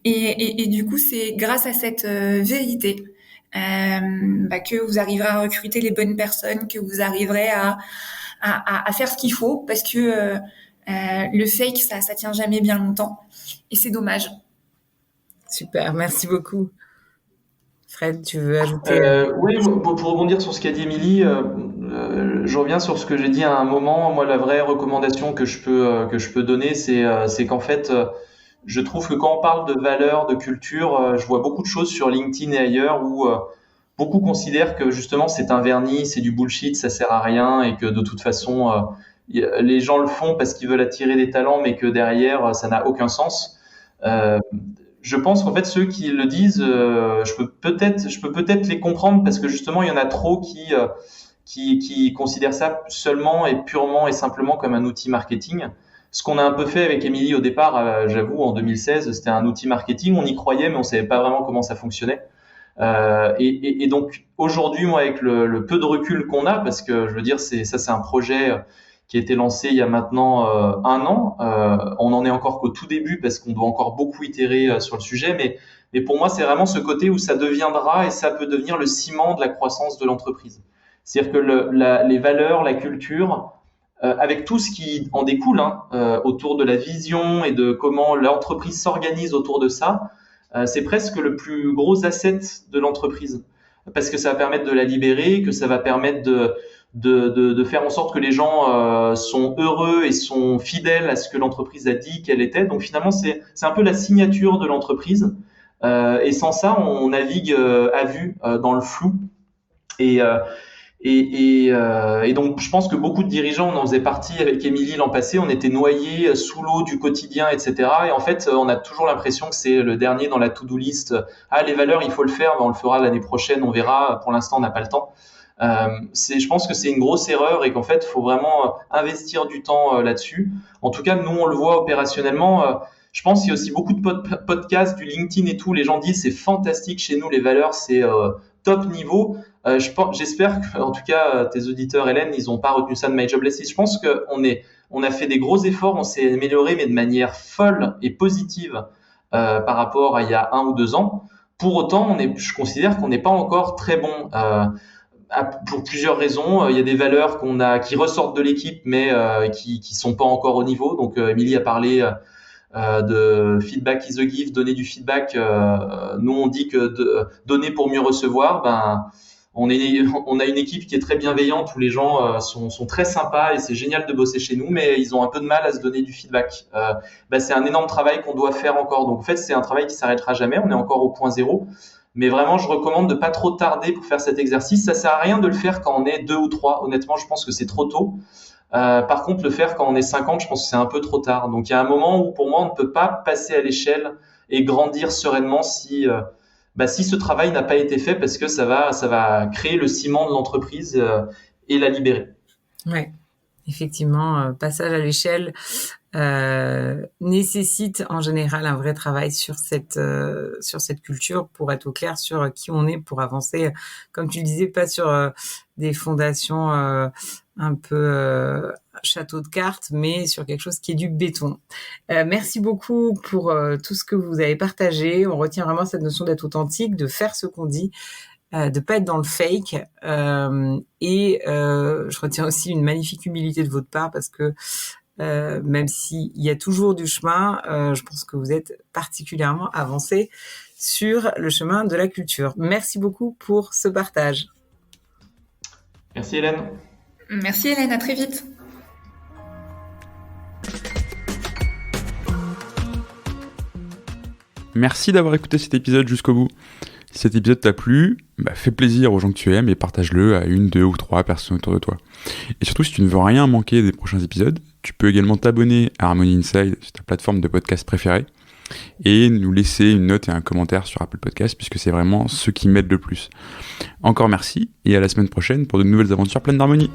Et du coup, c'est grâce à cette vérité que vous arriverez à recruter les bonnes personnes, que vous arriverez à faire ce qu'il faut, parce que le fake, ça tient jamais bien longtemps. Et c'est dommage. Super, merci beaucoup. Fred, tu veux ajouter? Oui, pour rebondir sur ce qu'a dit Émilie, je reviens sur ce que j'ai dit à un moment. Moi, la vraie recommandation que je peux donner, c'est qu'en fait, je trouve que quand on parle de valeurs, de culture, je vois beaucoup de choses sur LinkedIn et ailleurs où beaucoup considèrent que justement c'est un vernis, c'est du bullshit, ça sert à rien et que de toute façon les gens le font parce qu'ils veulent attirer des talents, mais que derrière ça n'a aucun sens. Je pense qu'en fait ceux qui le disent, je peux peut-être les comprendre parce que justement il y en a trop qui considèrent ça seulement et purement et simplement comme un outil marketing, ce qu'on a un peu fait avec Émilie au départ, j'avoue, en 2016, c'était un outil marketing. On y croyait, mais on savait pas vraiment comment ça fonctionnait. Et donc aujourd'hui, moi, avec le peu de recul qu'on a, parce que je veux dire, c'est un projet qui a été lancé il y a maintenant 1 an. On en est encore qu'au tout début parce qu'on doit encore beaucoup itérer sur le sujet, mais pour moi, c'est vraiment ce côté où ça deviendra et ça peut devenir le ciment de la croissance de l'entreprise. C'est-à-dire que les valeurs, la culture, avec tout ce qui en découle autour de la vision et de comment l'entreprise s'organise autour de ça, c'est presque le plus gros asset de l'entreprise parce que ça va permettre de la libérer, que ça va permettre de faire en sorte que les gens sont heureux et sont fidèles à ce que l'entreprise a dit qu'elle était. Donc finalement, c'est un peu la signature de l'entreprise. Et sans ça, on navigue à vue dans le flou. Et donc, je pense que beaucoup de dirigeants, on en faisait partie avec Émilie l'an passé, on était noyés sous l'eau du quotidien, etc. Et en fait, on a toujours l'impression que c'est le dernier dans la to-do list. Ah, les valeurs, il faut le faire, on le fera l'année prochaine, on verra. Pour l'instant, on n'a pas le temps. Je pense que c'est une grosse erreur et qu'en fait, il faut vraiment investir du temps là-dessus. En tout cas, nous, on le voit opérationnellement. Je pense qu'il y a aussi beaucoup de podcasts, du LinkedIn et tout. Les gens disent c'est fantastique chez nous, les valeurs, c'est top niveau. J'espère que, en tout cas, tes auditeurs, Hélène, ils n'ont pas retenu ça de My Jobless List. Je pense qu'on a fait des gros efforts, on s'est amélioré, mais de manière folle et positive par rapport à il y a 1 ou 2 ans. Pour autant, je considère qu'on n'est pas encore très bon. Pour plusieurs raisons, il y a des valeurs qui ressortent de l'équipe, mais qui sont pas encore au niveau. Donc, Émilie a parlé de feedback is a gift, donner du feedback. Nous, on dit que donner pour mieux recevoir. On a une équipe qui est très bienveillante où les gens sont très sympas et c'est génial de bosser chez nous, mais ils ont un peu de mal à se donner du feedback. C'est un énorme travail qu'on doit faire encore. Donc, en fait, c'est un travail qui s'arrêtera jamais. On est encore au point zéro. Mais vraiment, je recommande de pas trop tarder pour faire cet exercice. Ça sert à rien de le faire quand on est 2 ou 3. Honnêtement, je pense que c'est trop tôt. Par contre, le faire quand on est 50, je pense que c'est un peu trop tard. Donc, il y a un moment où, pour moi, on ne peut pas passer à l'échelle et grandir sereinement si ce travail n'a pas été fait parce que ça va créer le ciment de l'entreprise et la libérer. Ouais. Effectivement, passage à l'échelle nécessite en général un vrai travail sur cette culture pour être au clair sur qui on est, pour avancer, comme tu le disais, pas sur des fondations un peu château de cartes, mais sur quelque chose qui est du béton. Merci beaucoup pour tout ce que vous avez partagé. On retient vraiment cette notion d'être authentique, de faire ce qu'on dit, de pas être dans le fake, et je retiens aussi une magnifique humilité de votre part parce que même s'il y a toujours du chemin, je pense que vous êtes particulièrement avancé sur le chemin de la culture. Merci beaucoup pour ce partage. Merci Hélène. Merci Hélène, à très vite. Merci d'avoir écouté cet épisode jusqu'au bout. Si cet épisode t'a plu, fais plaisir aux gens que tu aimes et partage-le à 1, 2 ou 3 personnes autour de toi. Et surtout, si tu ne veux rien manquer des prochains épisodes, tu peux également t'abonner à Harmony Inside sur ta plateforme de podcast préférée et nous laisser une note et un commentaire sur Apple Podcasts puisque c'est vraiment ce qui m'aide le plus. Encore merci et à la semaine prochaine pour de nouvelles aventures pleines d'harmonie.